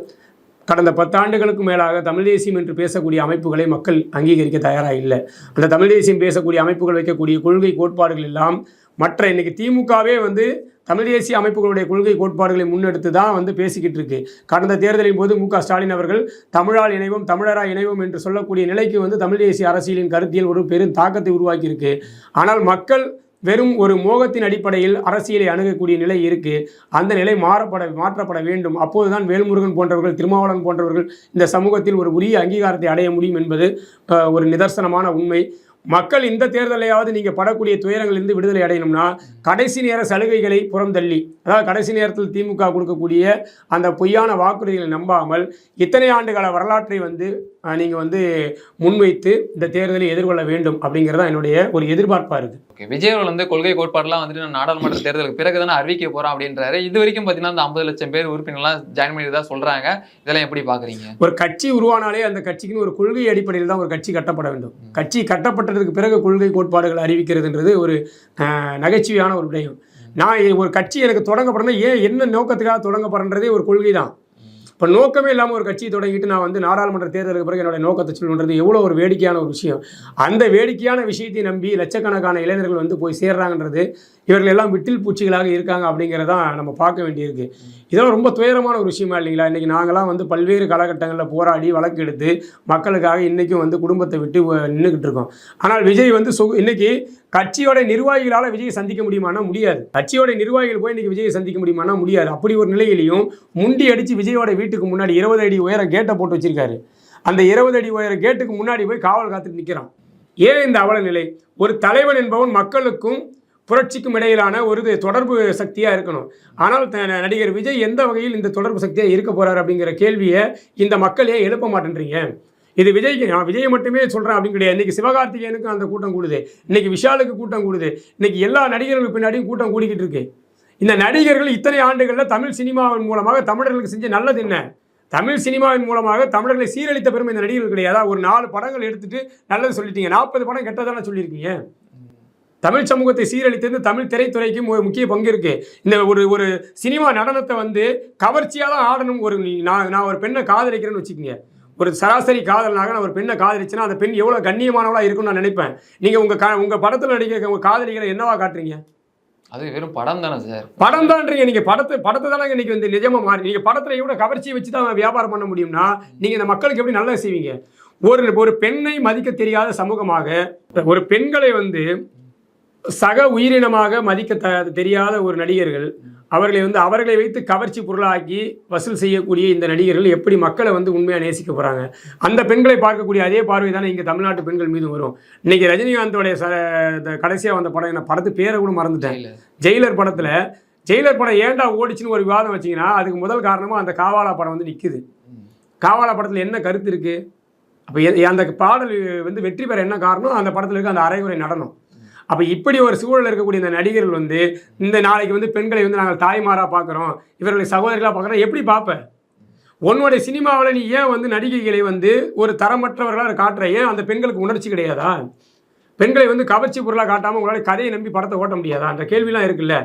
கடந்த 10 ஆண்டுகளுக்கு மேலாக தமிழ் தேசியம் என்று பேசக்கூடிய அமைப்புகளை மக்கள் அங்கீகரிக்க தயாராக இல்லை. அந்த தமிழ் தேசியம் பேசக்கூடிய அமைப்புகள் வைக்கக்கூடிய கொள்கை கோட்பாடுகள் எல்லாம் மற்ற இன்னைக்கு திமுகவே வந்து தமிழ் தேசிய அமைப்புகளுடைய கொள்கை கோட்பாடுகளை முன்னெடுத்து தான் வந்து பேசிக்கிட்டு இருக்கு. கடந்த தேர்தலின் போது மு க ஸ்டாலின் அவர்கள் தமிழால் இணைவோம், தமிழரால் இணைவோம் என்று சொல்லக்கூடிய நிலைக்கு வந்து தமிழ் தேசிய அரசியலின் கருத்தியல் ஒரு பெரும் தாக்கத்தை உருவாக்கியிருக்கு. ஆனால் மக்கள் வெறும் ஒரு மோகத்தின் அடிப்படையில் அரசியலை அணுகக்கூடிய நிலை இருக்குது. அந்த நிலை மாற்றப்பட வேண்டும். அப்போதுதான் வேல்முருகன் போன்றவர்கள், திருமாவளவன் போன்றவர்கள் இந்த சமூகத்தில் ஒரு உரிய அங்கீகாரத்தை அடைய முடியும் என்பது ஒரு நிதர்சனமான உண்மை. மக்கள் இந்த தேர்தலையாவது நீங்கள் படக்கூடிய துயரங்களிலிருந்து விடுதலை அடையணும்னா கடைசி நேர சலுகைகளை புறம் தள்ளி, அதாவது கடைசி நேரத்தில் திமுக கொடுக்கக்கூடிய அந்த பொய்யான வாக்குறுதிகளை நம்பாமல் இத்தனை ஆண்டுகால வரலாற்றை வந்து நீங்கள் வந்து முன்வைத்து இந்த தேர்தலை எதிர்கொள்ள வேண்டும் அப்படிங்கிறதா என்னுடைய ஒரு எதிர்பார்ப்பாக இருக்குது. ஓகே, விஜய் அவர்கள் வந்து கொள்கை கோட்பாடுலாம் வந்துட்டு நான் நாடாளுமன்ற தேர்தலுக்கு பிறகு தானே அறிவிக்க போகிறோம் அப்படின்றாரு. இது வரைக்கும் பார்த்தீங்கன்னா அந்த 50 லட்சம் பேர் உறுப்பினர்லாம் ஜாயின் பண்ணி தான் சொல்கிறாங்க. இதெல்லாம் எப்படி பார்க்குறீங்க? ஒரு கட்சி உருவானாலே அந்த கட்சிக்குன்னு ஒரு கொள்கை அடிப்படையில் தான் ஒரு கட்சி கட்டப்பட வேண்டும். கட்சி கட்டப்பட்டதுக்கு பிறகு கொள்கை கோட்பாடுகள் அறிவிக்கிறதுன்றது ஒரு நகைச்சுவையான ஒரு விடயம். நான் ஒரு கட்சி எனக்கு தொடங்கப்படுறேன்னா என்ன நோக்கத்துக்காக தொடங்கப்படுறதே ஒரு கொள்கை தான். இப்போ நோக்கமே இல்லாமல் ஒரு கட்சியை தொடங்கிட்டு நான் வந்து நாடாளுமன்ற தேர்தலுக்கு பிறகு என்னோட நோக்கத்தை சொல்லுன்றது எவ்வளோ ஒரு வேடிக்கையான ஒரு விஷயம். அந்த வேடிக்கையான விஷயத்தை நம்பி லட்சக்கணக்கான இளைஞர்கள் வந்து போய் சேர்றாங்கன்றது, இவர்கள் எல்லாம் விட்டில் பூச்சிகளாக இருக்காங்க அப்படிங்கிறதான் நம்ம பார்க்க வேண்டியிருக்கு. இதெல்லாம் ரொம்ப துயரமான ஒரு விஷயமா இல்லைங்களா? இன்றைக்கி நாங்களாம் வந்து பல்வேறு காலகட்டங்களில் போராடி வழக்கு எடுத்து மக்களுக்காக இன்றைக்கும் வந்து குடும்பத்தை விட்டு நின்றுக்கிட்டு இருக்கோம். ஆனால் விஜய் வந்து இன்றைக்கி கட்சியோட நிர்வாகிகளால் விஜயை சந்திக்க முடியுமானா முடியாது. கட்சியோட நிர்வாகிகள் போய் இன்றைக்கி விஜயை சந்திக்க முடியுமானா முடியாது. அப்படி ஒரு நிலையிலையும் முண்டி அடித்து விஜயோட வீட்டுக்கு முன்னாடி 20 அடி உயர கேட்டை போட்டு வச்சிருக்காரு. அந்த 20 அடி உயர கேட்டுக்கு முன்னாடி போய் காவல் காத்துட்டு நிற்கிறான். ஏன் இந்த அவல நிலை? ஒரு தலைவன் என்பவன் மக்களுக்கும் புரட்சிக்கும் இடையிலான ஒரு தொடர்பு சக்தியாக இருக்கணும். ஆனால் நடிகர் விஜய் எந்த வகையில் இந்த தொடர்பு சக்தியாக இருக்க போகிறார் அப்படிங்கிற கேள்வியை இந்த மக்கள் ஏன் எழுப்ப மாட்டேன்றீங்க? இது விஜய்க்கு, நான் விஜயை மட்டுமே சொல்கிறேன் அப்படின்னு கிடையாது. இன்றைக்கி சிவகார்த்திகேயனுக்கும் அந்த கூட்டம் கூடுது, இன்றைக்கி விஷாலுக்கு கூட்டம் கூடுது, இன்றைக்கி எல்லா நடிகர்களுக்கு பின்னாடியும் கூட்டம் கூடிக்கிட்டு இருக்கு. இந்த நடிகர்கள் இத்தனை ஆண்டுகளில் தமிழ் சினிமாவின் மூலமாக தமிழர்களுக்கு செஞ்ச நல்லது என்ன? தமிழ் சினிமாவின் மூலமாக தமிழர்களை சீரழித்த பெருமை இந்த நடிகர்கள் கிடையாதா? ஒரு 4 படங்கள் எடுத்துகிட்டு நல்லது சொல்லிட்டீங்க, 40 படம் கெட்டதானே சொல்லியிருக்கீங்க. தமிழ் சமூகத்தை சீரழித்தது தமிழ் திரைத்துறைக்கும் ஒரு முக்கிய பங்கு இருக்குது. இந்த ஒரு சினிமா நடனத்தை வந்து கவர்ச்சியாக தான் ஆடணும். நான் ஒரு பெண்ணை காதலிக்கிறேன்னு வச்சுக்கோங்க, ஒரு சராசரி காதலனாக நான் ஒரு பெண்ணை காதலிச்சுன்னா அந்த பெண் எவ்வளோ கண்ணியமானவளாக இருக்குன்னு நான் நினைப்பேன். நீங்கள் உங்கள் படத்தில் நடிக்கிற உங்கள் காதலிகளை என்னவா காட்டுறீங்க? அது வெறும் படம் தானே சார். படம் தான்றீங்க. நீங்கள் படத்தை தானே இன்றைக்கி வந்து நிஜமாக மாறி, நீங்கள் படத்தில் எவ்வளோ கவர்ச்சியை வச்சு தான் வியாபாரம் பண்ண முடியும்னா நீங்கள் இந்த மக்களுக்கு எப்படி நல்லா செய்வீங்க? ஒரு பெண்ணை மதிக்க தெரியாத சமூகமாக, ஒரு பெண்களை வந்து சக உயிரினமாக மதிக்க தெரியாத ஒரு நடிகர்கள், அவர்களை வைத்து கவர்ச்சி பொருளாக்கி வசூல் செய்யக்கூடிய இந்த நடிகர்கள் எப்படி மக்களை வந்து உண்மையாக நேசிக்க போகிறாங்க? அந்த பெண்களை பார்க்கக்கூடிய அதே பார்வை தானே இங்கே தமிழ்நாட்டு பெண்கள் மீது வரும். இன்றைக்கி ரஜினிகாந்தோடைய கடைசியாக வந்த படம், என்ன படத்து பேரை கூட மறந்துட்டேன், ஜெயிலர் படம் ஏன்டா ஓடிச்சுன்னு ஒரு விவாதம் வச்சிங்கன்னா அதுக்கு முதல் காரணமாக அந்த காவாலா படம் வந்து நிற்குது. காவாலா படத்தில் என்ன கருத்து இருக்குது? அப்போ அந்த பாடல் வந்து வெற்றி பெற என்ன காரணம்? அந்த படத்தில் இருக்க அந்த அரைகுறை நடனம். அப்போ இப்படி ஒரு சூழல் இருக்கக்கூடிய இந்த நடிகர்கள் வந்து இந்த நாளைக்கு வந்து பெண்களை வந்து நாங்கள் தாய்மாராக பார்க்குறோம், இவர்களை சகோதரிகளாக பார்க்குறோம், எப்படி பார்ப்பேன்? உன்னுடைய சினிமாவில் நீ ஏன் வந்து நடிகைகளை வந்து ஒரு தரமற்றவர்களாக காட்டுற? ஏன் அந்த பெண்களுக்கு உணர்ச்சி கிடையாதா? பெண்களை வந்து கவர்ச்சி பொருளாக காட்டாமல் உங்களால் கதையை நம்பி படத்தை ஓட்ட முடியாதா? அந்த கேள்விலாம் இருக்குல்ல.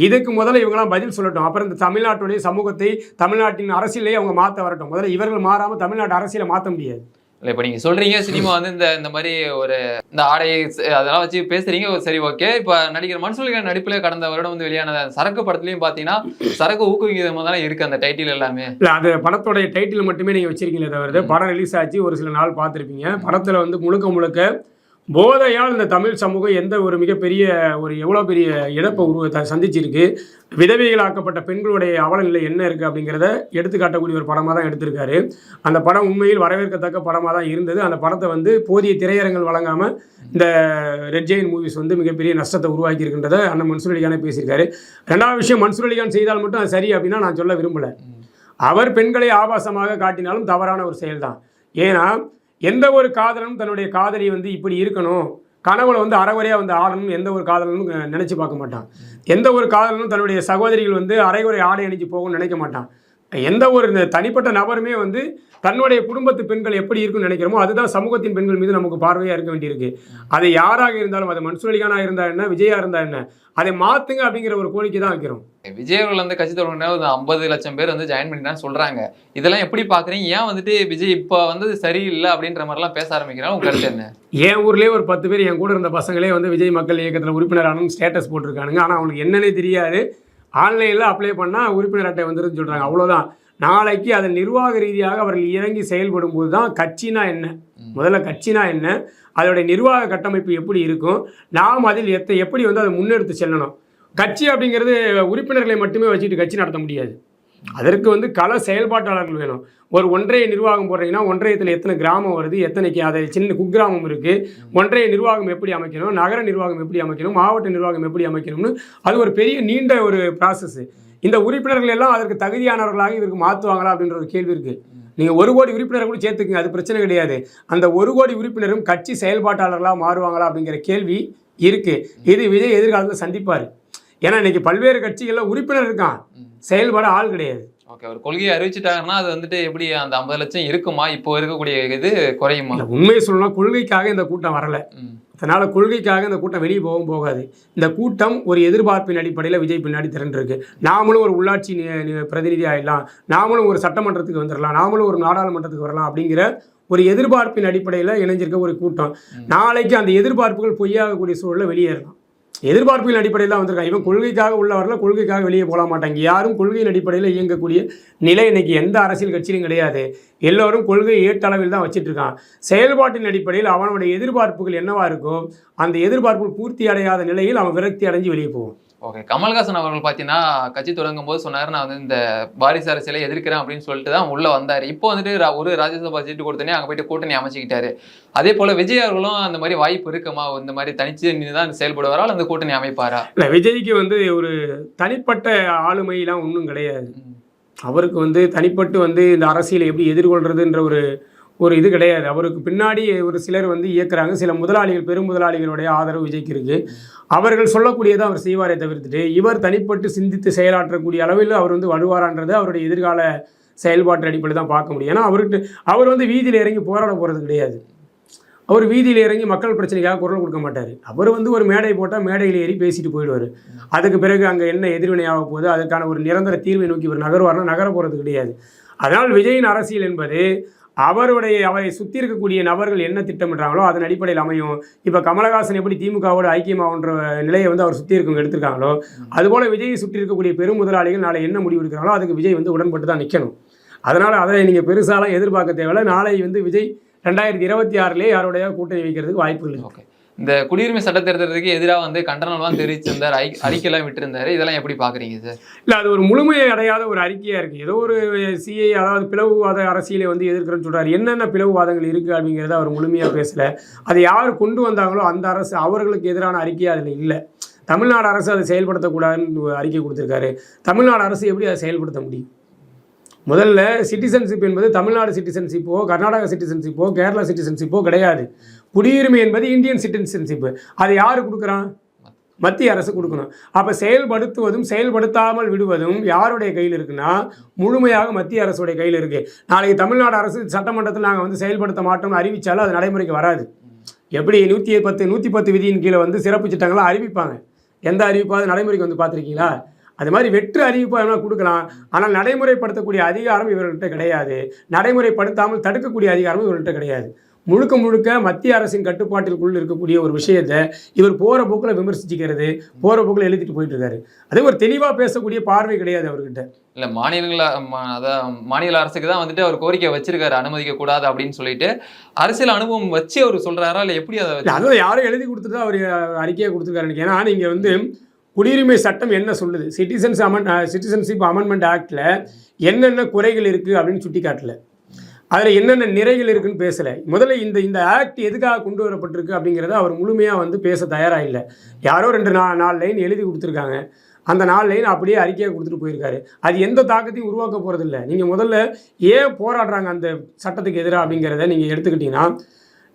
இதுக்கு முதல்ல இவங்களாம் பதில் சொல்லட்டும். அப்புறம் இந்த தமிழ்நாட்டுடைய சமூகத்தை, தமிழ்நாட்டின் அரசியலையே அவங்க மாற்ற வரட்டும். முதல்ல இவர்கள் மாறாமல் தமிழ்நாட்டு அரசியலை மாற்ற முடியாது. இல்லை, இப்போ நீங்கள் சொல்கிறீங்க சினிமா வந்து இந்த மாதிரி இந்த ஆடை அதெல்லாம் வச்சு பேசுகிறீங்க, சரி ஓகே. இப்போ நடிகர் மன்சூர் நடிப்பில் கடந்த வருடம் வந்து வெளியான சரக்கு படத்துலையும் பார்த்தீங்கன்னா சரக்கு ஊக்குவிக்கிறமாக தானே இருக்குது அந்த டைட்டில் எல்லாமே. இல்லை, அது படத்தோடைய டைட்டில் மட்டுமே நீங்கள் வச்சிருக்கீங்களே தவிர, படம் ரிலீஸ் ஆச்சு ஒரு சில நாள் பார்த்துருப்பீங்க. படத்தில் வந்து முழுக்க போதையால் இந்த தமிழ் சமூகம் எந்த ஒரு மிகப்பெரிய எவ்வளோ பெரிய இழப்பை சந்திச்சிருக்கு, விதவைகளாக்கப்பட்ட பெண்களுடைய அவல நிலை என்ன இருக்குது அப்படிங்கிறத எடுத்துக்காட்டக்கூடிய ஒரு படமாக தான் எடுத்திருக்காரு. அந்த படம் உண்மையில் வரவேற்கத்தக்க படமாக தான் இருந்தது. அந்த படத்தை வந்து போதிய திரையரங்கள் வழங்காமல் இந்த ரெட் ஜெயின் மூவிஸ் வந்து மிகப்பெரிய நஷ்டத்தை உருவாக்கி இருக்கின்றத அண்ணன் மன்சூர் அலிகானே பேசியிருக்காரு. ரெண்டாவது விஷயம், மன்சூர் அலிகான் செய்தால் மட்டும் அது சரி அப்படின்னா நான் சொல்ல விரும்பலை. அவர் பெண்களை ஆபாசமாக காட்டினாலும் தவறான ஒரு செயல் தான். ஏன்னா எந்த ஒரு காதலனும் தன்னுடைய காதலி வந்து இப்படி இருக்கணும், கனவுல வந்து அரைகுறையாக வந்து ஆடணும் எந்த ஒரு காதலனும் நினச்சி பார்க்க மாட்டான். எந்த ஒரு காதலனும் தன்னுடைய சகோதரிகள் வந்து அரைகுறை ஆடை அணிஞ்சு போகணும்னு நினைக்க மாட்டான். எந்த ஒரு தனிப்பட்ட நபருமே வந்து தன்னுடைய குடும்பத்து பெண்கள் எப்படி இருக்குன்னு நினைக்கிறோமோ அதுதான் சமூகத்தின் பெண்கள் மீது நமக்கு பார்வையாக இருக்க வேண்டியிருக்கு. அது யாராக இருந்தாலும், அது மன்சூர் அலிகானாக இருந்தால் என்ன, விஜயா இருந்தால் என்ன, அதை மாற்றுங்க அப்படிங்கிற ஒரு கோரிக்கை தான் வைக்கிறோம். விஜய் அவர்கள் வந்து கட்சி தொடங்கினா 50 லட்சம் பேர் வந்து ஜாயின் பண்ணிட்டான்னு சொல்கிறாங்க. இதெல்லாம் எப்படி பார்க்குறீங்க? ஏன் வந்துட்டு விஜய் இப்போ வந்து சரியில்லை அப்படின்ற மாதிரிலாம் பேச ஆரம்பிக்கிறாங்க? உங்க கருத்து என்ன? என் ஊர்லேயே ஒரு 10 பேர் என் கூட இருந்த பசங்களே வந்து விஜய் மக்கள் இயக்கத்தில் உறுப்பினரானு ஸ்டேட்டஸ் போட்டிருக்கானுங்க. ஆனால் அவங்களுக்கு என்னன்னே தெரியாது. ஆன்லைனில் அப்ளை பண்ணால் உறுப்பினர் அட்டை வந்துருன்னு சொல்கிறாங்க. அவ்வளோதான். நாளைக்கு அதன் நிர்வாக ரீதியாக அவர்கள் இறங்கி செயல்படும் போது தான் கட்சினா என்ன, முதல்ல கட்சினா என்ன, அதோடைய நிர்வாக கட்டமைப்பு எப்படி இருக்கும், நாம் அதில் எப்படி வந்து அதை முன்னெடுத்து செல்லணும். கட்சி அப்படிங்கிறது உறுப்பினர்களை மட்டுமே வச்சுட்டு கட்சி நடத்த முடியாது. அதற்கு வந்து கள செயல்பாட்டாளர்கள் வேணும். ஒரு ஒன்றிய நிர்வாகம் போடுறீங்கன்னா ஒன்றியத்தில் எத்தனை கிராமம் வருது, எத்தனைக்கு அதை சின்ன குக்கிராமம் இருக்குது, ஒன்றிய நிர்வாகம் எப்படி அமைக்கணும், நகர நிர்வாகம் எப்படி அமைக்கணும், மாவட்ட நிர்வாகம் எப்படி அமைக்கணும்னு அது ஒரு பெரிய நீண்ட ஒரு ப்ராசஸ். இந்த உறுப்பினர்கள் எல்லாம் அதற்கு தகுதியானவர்களாக இதற்கு மாற்றுவாங்களா அப்படின்ற ஒரு கேள்வி இருக்குது. நீங்கள் 1 கோடி உறுப்பினரை கூட சேர்த்துக்குங்க, அது பிரச்சனை கிடையாது. அந்த 1 கோடி உறுப்பினரும் கட்சி செயல்பாட்டாளர்களாக மாறுவாங்களா அப்படிங்கிற கேள்வி இருக்குது. இது விஜய் எதிர்காலத்தில் சந்திப்பார். ஏன்னா இன்றைக்கி பல்வேறு கட்சிகளில் உறுப்பினர் இருக்கான், செயல்பட ஆள் கிடையாது. ஓகே, ஒரு கொள்கையை அறிவிச்சிட்டாங்கன்னா அது வந்துட்டு எப்படி அந்த 50 லட்சம் இருக்குமா, இப்போ இருக்கக்கூடிய இது குறையுமா? உண்மையை சொல்லணும், கொள்கைக்காக இந்த கூட்டம் வரல. அதனால கொள்கைக்காக இந்த கூட்டம் வெளியே போகாது. இந்த கூட்டம் ஒரு எதிர்பார்ப்பின் அடிப்படையில் விஜய் பின்னாடி திரண்டிருக்கு. நாமளும் ஒரு உள்ளாட்சி பிரதிநிதி ஆயிடலாம், நாமளும் ஒரு சட்டமன்றத்துக்கு வந்துடலாம், நாமளும் ஒரு நாடாளுமன்றத்துக்கு வரலாம் அப்படிங்கிற ஒரு எதிர்பார்ப்பின் அடிப்படையில் இணைஞ்சிருக்க ஒரு கூட்டம். நாளைக்கு அந்த எதிர்பார்ப்புகள் பொய்யாகக்கூடிய சூழலில் வெளியேறலாம். எதிர்பார்ப்பின் அடிப்படையில் தான் வந்திருக்காங்க. இவன் கொள்கைக்காக உள்ள வரல, கொள்கைக்காக வெளியே போக மாட்டாங்க. யாரும் கொள்கையின் அடிப்படையில் இயங்கக்கூடிய நிலை இன்னைக்கு எந்த அரசியல் கட்சியிலும் கிடையாது. எல்லோரும் கொள்கையை ஏற்றளவில் தான் வச்சுட்டு இருக்கான். செயல்பாட்டின் அடிப்படையில் அவனுடைய எதிர்பார்ப்புகள் என்னவா இருக்கோ அந்த எதிர்பார்ப்புகள் பூர்த்தி அடையாத நிலையில் அவன் விரக்தி அடைஞ்சு வெளியே போவான். ஓகே, கமல்ஹாசன் அவர்கள் பார்த்தீங்கன்னா கட்சி தொடங்கும் போது சொன்னார், நான் வந்து இந்த வாரிசு அரசியலை எதிர்க்கிறேன் அப்படின்னு சொல்லிட்டு தான் உள்ள வந்தார். இப்போ வந்துட்டு ஒரு ராஜ்யசபா சீட்டு கொடுத்தனே அங்கே போயிட்டு கூட்டணி அமைச்சிக்கிட்டாரு. அதே போல விஜய் அவர்களும் அந்த மாதிரி வாய்ப்பு இருக்குமா, இந்த மாதிரி தனிச்சு தான் செயல்படுவாரா அந்த கூட்டணி அமைப்பாரா? இல்லை, விஜய்க்கு வந்து ஒரு தனிப்பட்ட ஆளுமையெல்லாம் ஒன்றும் கிடையாது. அவருக்கு வந்து தனிப்பட்டு வந்து இந்த அரசியலை எப்படி எதிர்கொள்றதுன்ற ஒரு இது கிடையாது. அவருக்கு பின்னாடி ஒரு சிலர் வந்து இயக்குறாங்க. சில முதலாளிகள், பெரும் முதலாளிகளுடைய ஆதரவு விஜய்க்கு இருக்குது. அவர்கள் சொல்லக்கூடியதை அவர் செய்வாரே தவிர்த்துட்டு இவர் தனிப்பட்டு சிந்தித்து செயலாற்றக்கூடிய அளவில் அவர் வந்து வருவாரான்றது அவருடைய எதிர்கால செயல்பாட்டு அடிப்படையில் தான் பார்க்க முடியும். ஏன்னா அவர் வந்து வீதியில் இறங்கி போராட போகிறது கிடையாது. அவர் வீதியில் இறங்கி மக்கள் பிரச்சனைக்காக குரல் கொடுக்க மாட்டார். அவர் வந்து ஒரு மேடை போட்டால் மேடையில் ஏறி பேசிட்டு போயிடுவார். அதுக்கு பிறகு அங்கே என்ன எதிர்வினையாக போகுது, அதுக்கான ஒரு நிரந்தர தீர்வை நோக்கி இவர் நகர போகிறது கிடையாது. அதனால் விஜயின் அரசியல் என்பது அவரை சுற்றி இருக்கக்கூடிய நபர்கள் என்ன திட்டமிடுறாங்களோ அதன் அடிப்படையில் அமையும். இப்போ கமலஹாசன் எப்படி திமுகவோட ஐக்கியமாகன்ற நிலையை வந்து அவர் சுற்றி இருக்கவங்க எடுத்திருக்காங்களோ, அதுபோல் விஜயை சுற்றி இருக்கக்கூடிய பெரும் முதலாளிகள் நாளை என்ன முடிவு எடுக்கிறாங்களோ அதுக்கு விஜய் வந்து உடன்பட்டு தான் நிற்கணும். அதனால் அதை நீங்கள் பெருசாலாம் எதிர்பார்க்க தேவையில்லை. நாளை வந்து விஜய் 2026 யாரோடைய கூட்டணி வைக்கிறதுக்கு வாய்ப்புகள் இருக்குது. இந்த குடியுரிமை சட்ட திருத்தத்துக்கு எதிராக வந்து கண்டனம்லாம் தெரிவிச்சிருந்தார், அறிக்கையெல்லாம் விட்டுருந்தாரு. இதெல்லாம் எப்படி பார்க்குறீங்க சார்? இல்லை, அது ஒரு முழுமையை அடையாத ஒரு அறிக்கையாக இருக்குது. ஏதோ ஒரு சிஐ, அதாவது பிளவுவாத அரசியலை வந்து எதிர்க்கிறேன்னு சொல்கிறார். என்னென்ன பிளவுவாதங்கள் இருக்குது அப்படிங்கிறத அவர் முழுமையாக பேசலை. அதை யார் கொண்டு வந்தாங்களோ அந்த அரசு அவர்களுக்கு எதிரான அறிக்கையாக அதில் இல்லை. தமிழ்நாடு அரசு அதை செயல்படுத்தக்கூடாதுன்னு அறிக்கை கொடுத்துருக்காரு. தமிழ்நாடு அரசு எப்படி அதை செயல்படுத்த முடியும்? முதல்ல சிட்டிசன்ஷிப் என்பது தமிழ்நாடு சிட்டிசன்ஷிப்போ, கர்நாடகா சிட்டிசன்ஷிப்போ, கேரளா சிட்டிசன்ஷிப்போ கிடையாது. குடியுரிமை என்பது இந்தியன் சிட்டிசன்ஷிப்பு. அதை யார் கொடுக்குறான்? மத்திய அரசு கொடுக்கணும். அப்போ செயல்படுத்துவதும் செயல்படுத்தாமல் விடுவதும் யாருடைய கையில் இருக்குன்னா முழுமையாக மத்திய அரசுடைய கையில் இருக்குது. நாளைக்கு தமிழ்நாடு அரசு சட்டமன்றத்தில் நாங்கள் வந்து செயல்படுத்த மாட்டோம்னு அறிவித்தாலும் அது நடைமுறைக்கு வராது. எப்படி 110 விதியின் கீழே வந்து சிறப்பு திட்டங்களாக அறிவிப்பாங்க. எந்த அறிவிப்பாவது நடைமுறைக்கு வந்து பார்த்துருக்கீங்களா? அது மாதிரி வெற்று அறிவிப்பு எல்லாம் கொடுக்கலாம். ஆனால் நடைமுறைப்படுத்தக்கூடிய அதிகாரம் இவர்கள்ட்ட கிடையாது. நடைமுறைப்படுத்தாமல் தடுக்கக்கூடிய அதிகாரமும் இவர்கள்ட்ட கிடையாது. முழுக்க மத்திய அரசின் கட்டுப்பாட்டிற்குள் இருக்கக்கூடிய ஒரு விஷயத்தை இவர் போகிற போக்கில் விமர்சிச்சுக்கிறது, போகிற போக்கில் எழுதிட்டு போயிட்டு இருக்காரு. அதே ஒரு தெளிவாக பேசக்கூடிய பார்வை கிடையாது அவர்கிட்ட. இல்லை, மாநில அரசுக்கு தான் வந்துட்டு அவர் கோரிக்கை வச்சிருக்காரு அனுமதிக்க கூடாது அப்படின்னு சொல்லிட்டு. அரசியல் அனுபவம் வச்சு அவர் சொல்றாரா இல்லை எப்படி? அதை யாரும் எழுதி கொடுத்துட்டு அவர் அறிக்கையை கொடுத்துருக்காரு. ஏன்னா நீங்கள் வந்து குடியுரிமை சட்டம் என்ன சொல்லுது, சிட்டிசன்ஷிப் அமெண்ட்மெண்ட் ஆக்டில் என்னென்ன குறைகள் இருக்குது அப்படின்னு சுட்டி காட்டல. அதில் என்னென்ன நிறைகள் இருக்குன்னு பேசலை. முதல்ல இந்த ஆக்ட் எதுக்காக கொண்டு வரப்பட்டிருக்கு அப்படிங்கிறத அவர் முழுமையாக வந்து பேச தயாராக இல்லை. யாரோ 4 லைன் எழுதி கொடுத்துருக்காங்க. அந்த 4 லைன் அப்படியே அறிக்கையாக கொடுத்துட்டு போயிருக்காரு. அது எந்த தாக்கத்தையும் உருவாக்க போகிறதில்ல. நீங்கள் முதல்ல ஏன் போராடுறாங்க அந்த சட்டத்துக்கு எதிராக அப்படிங்கிறத நீங்கள் எடுத்துக்கிட்டிங்கன்னா,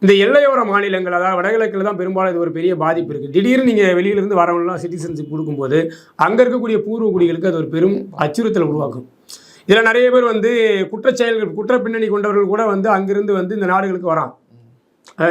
இந்த எல்லையோர மாநிலங்கள், அதாவது வடகிழக்கில் தான் பெரும்பாலும் இது ஒரு பெரிய பாதிப்பு இருக்குது. திடீர்னு நீங்கள் வெளியிலேருந்து வரவங்களாம் சிட்டிசன்ஷிப் கொடுக்கும்போது அங்கே இருக்கக்கூடிய பூர்வ குடிகளுக்கு அது ஒரு பெரும் அச்சுறுத்தலை உருவாக்கும். இதில் நிறைய பேர் வந்து குற்ற பின்னணி கொண்டவர்கள் கூட வந்து அங்கிருந்து வந்து இந்த நாடுகளுக்கு வரான்.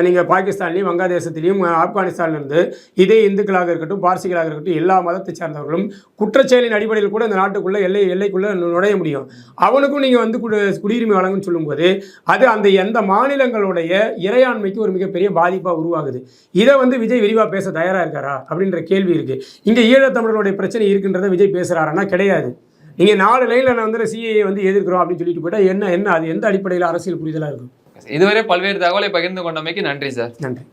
நீங்கள் பாகிஸ்தான்லேயும் வங்காதேசத்திலையும் ஆப்கானிஸ்தான்லேருந்து இதே இந்துக்களாக இருக்கட்டும், பார்சிகளாக இருக்கட்டும், எல்லா மதத்தை சார்ந்தவர்களும் குற்றச்செயலின் அடிப்படையில் கூட இந்த நாட்டுக்குள்ளே எல்லைக்குள்ளே நுழைய முடியும். அவனுக்கும் நீங்கள் வந்து குடியுரிமை வழங்குன்னு சொல்லும்போது அது எந்த மாநிலங்களுடைய இறையாண்மைக்கு ஒரு மிகப்பெரிய பாதிப்பாக உருவாகுது. இதை வந்து விஜய் விரிவாக பேச தயாராக இருக்காரா அப்படின்ற கேள்வி இருக்குது. இங்கே ஈழத்தமிழர்களுடைய பிரச்சனை இருக்குன்றதை விஜய் பேசுகிறாருன்னா கிடையாது. நீங்கள் 4 லைனில் நான் வந்து சிஏஏ வந்து எதிர்க்கிறோம் அப்படின்னு சொல்லிட்டு போயிட்டால் என்ன அது எந்த அடிப்படையில் அரசியல் புரிதலாக இருக்கும்? இதுவரை பல்வேறு தகவலை பகிர்ந்து கொண்டமைக்கு நன்றி சார். நன்றி.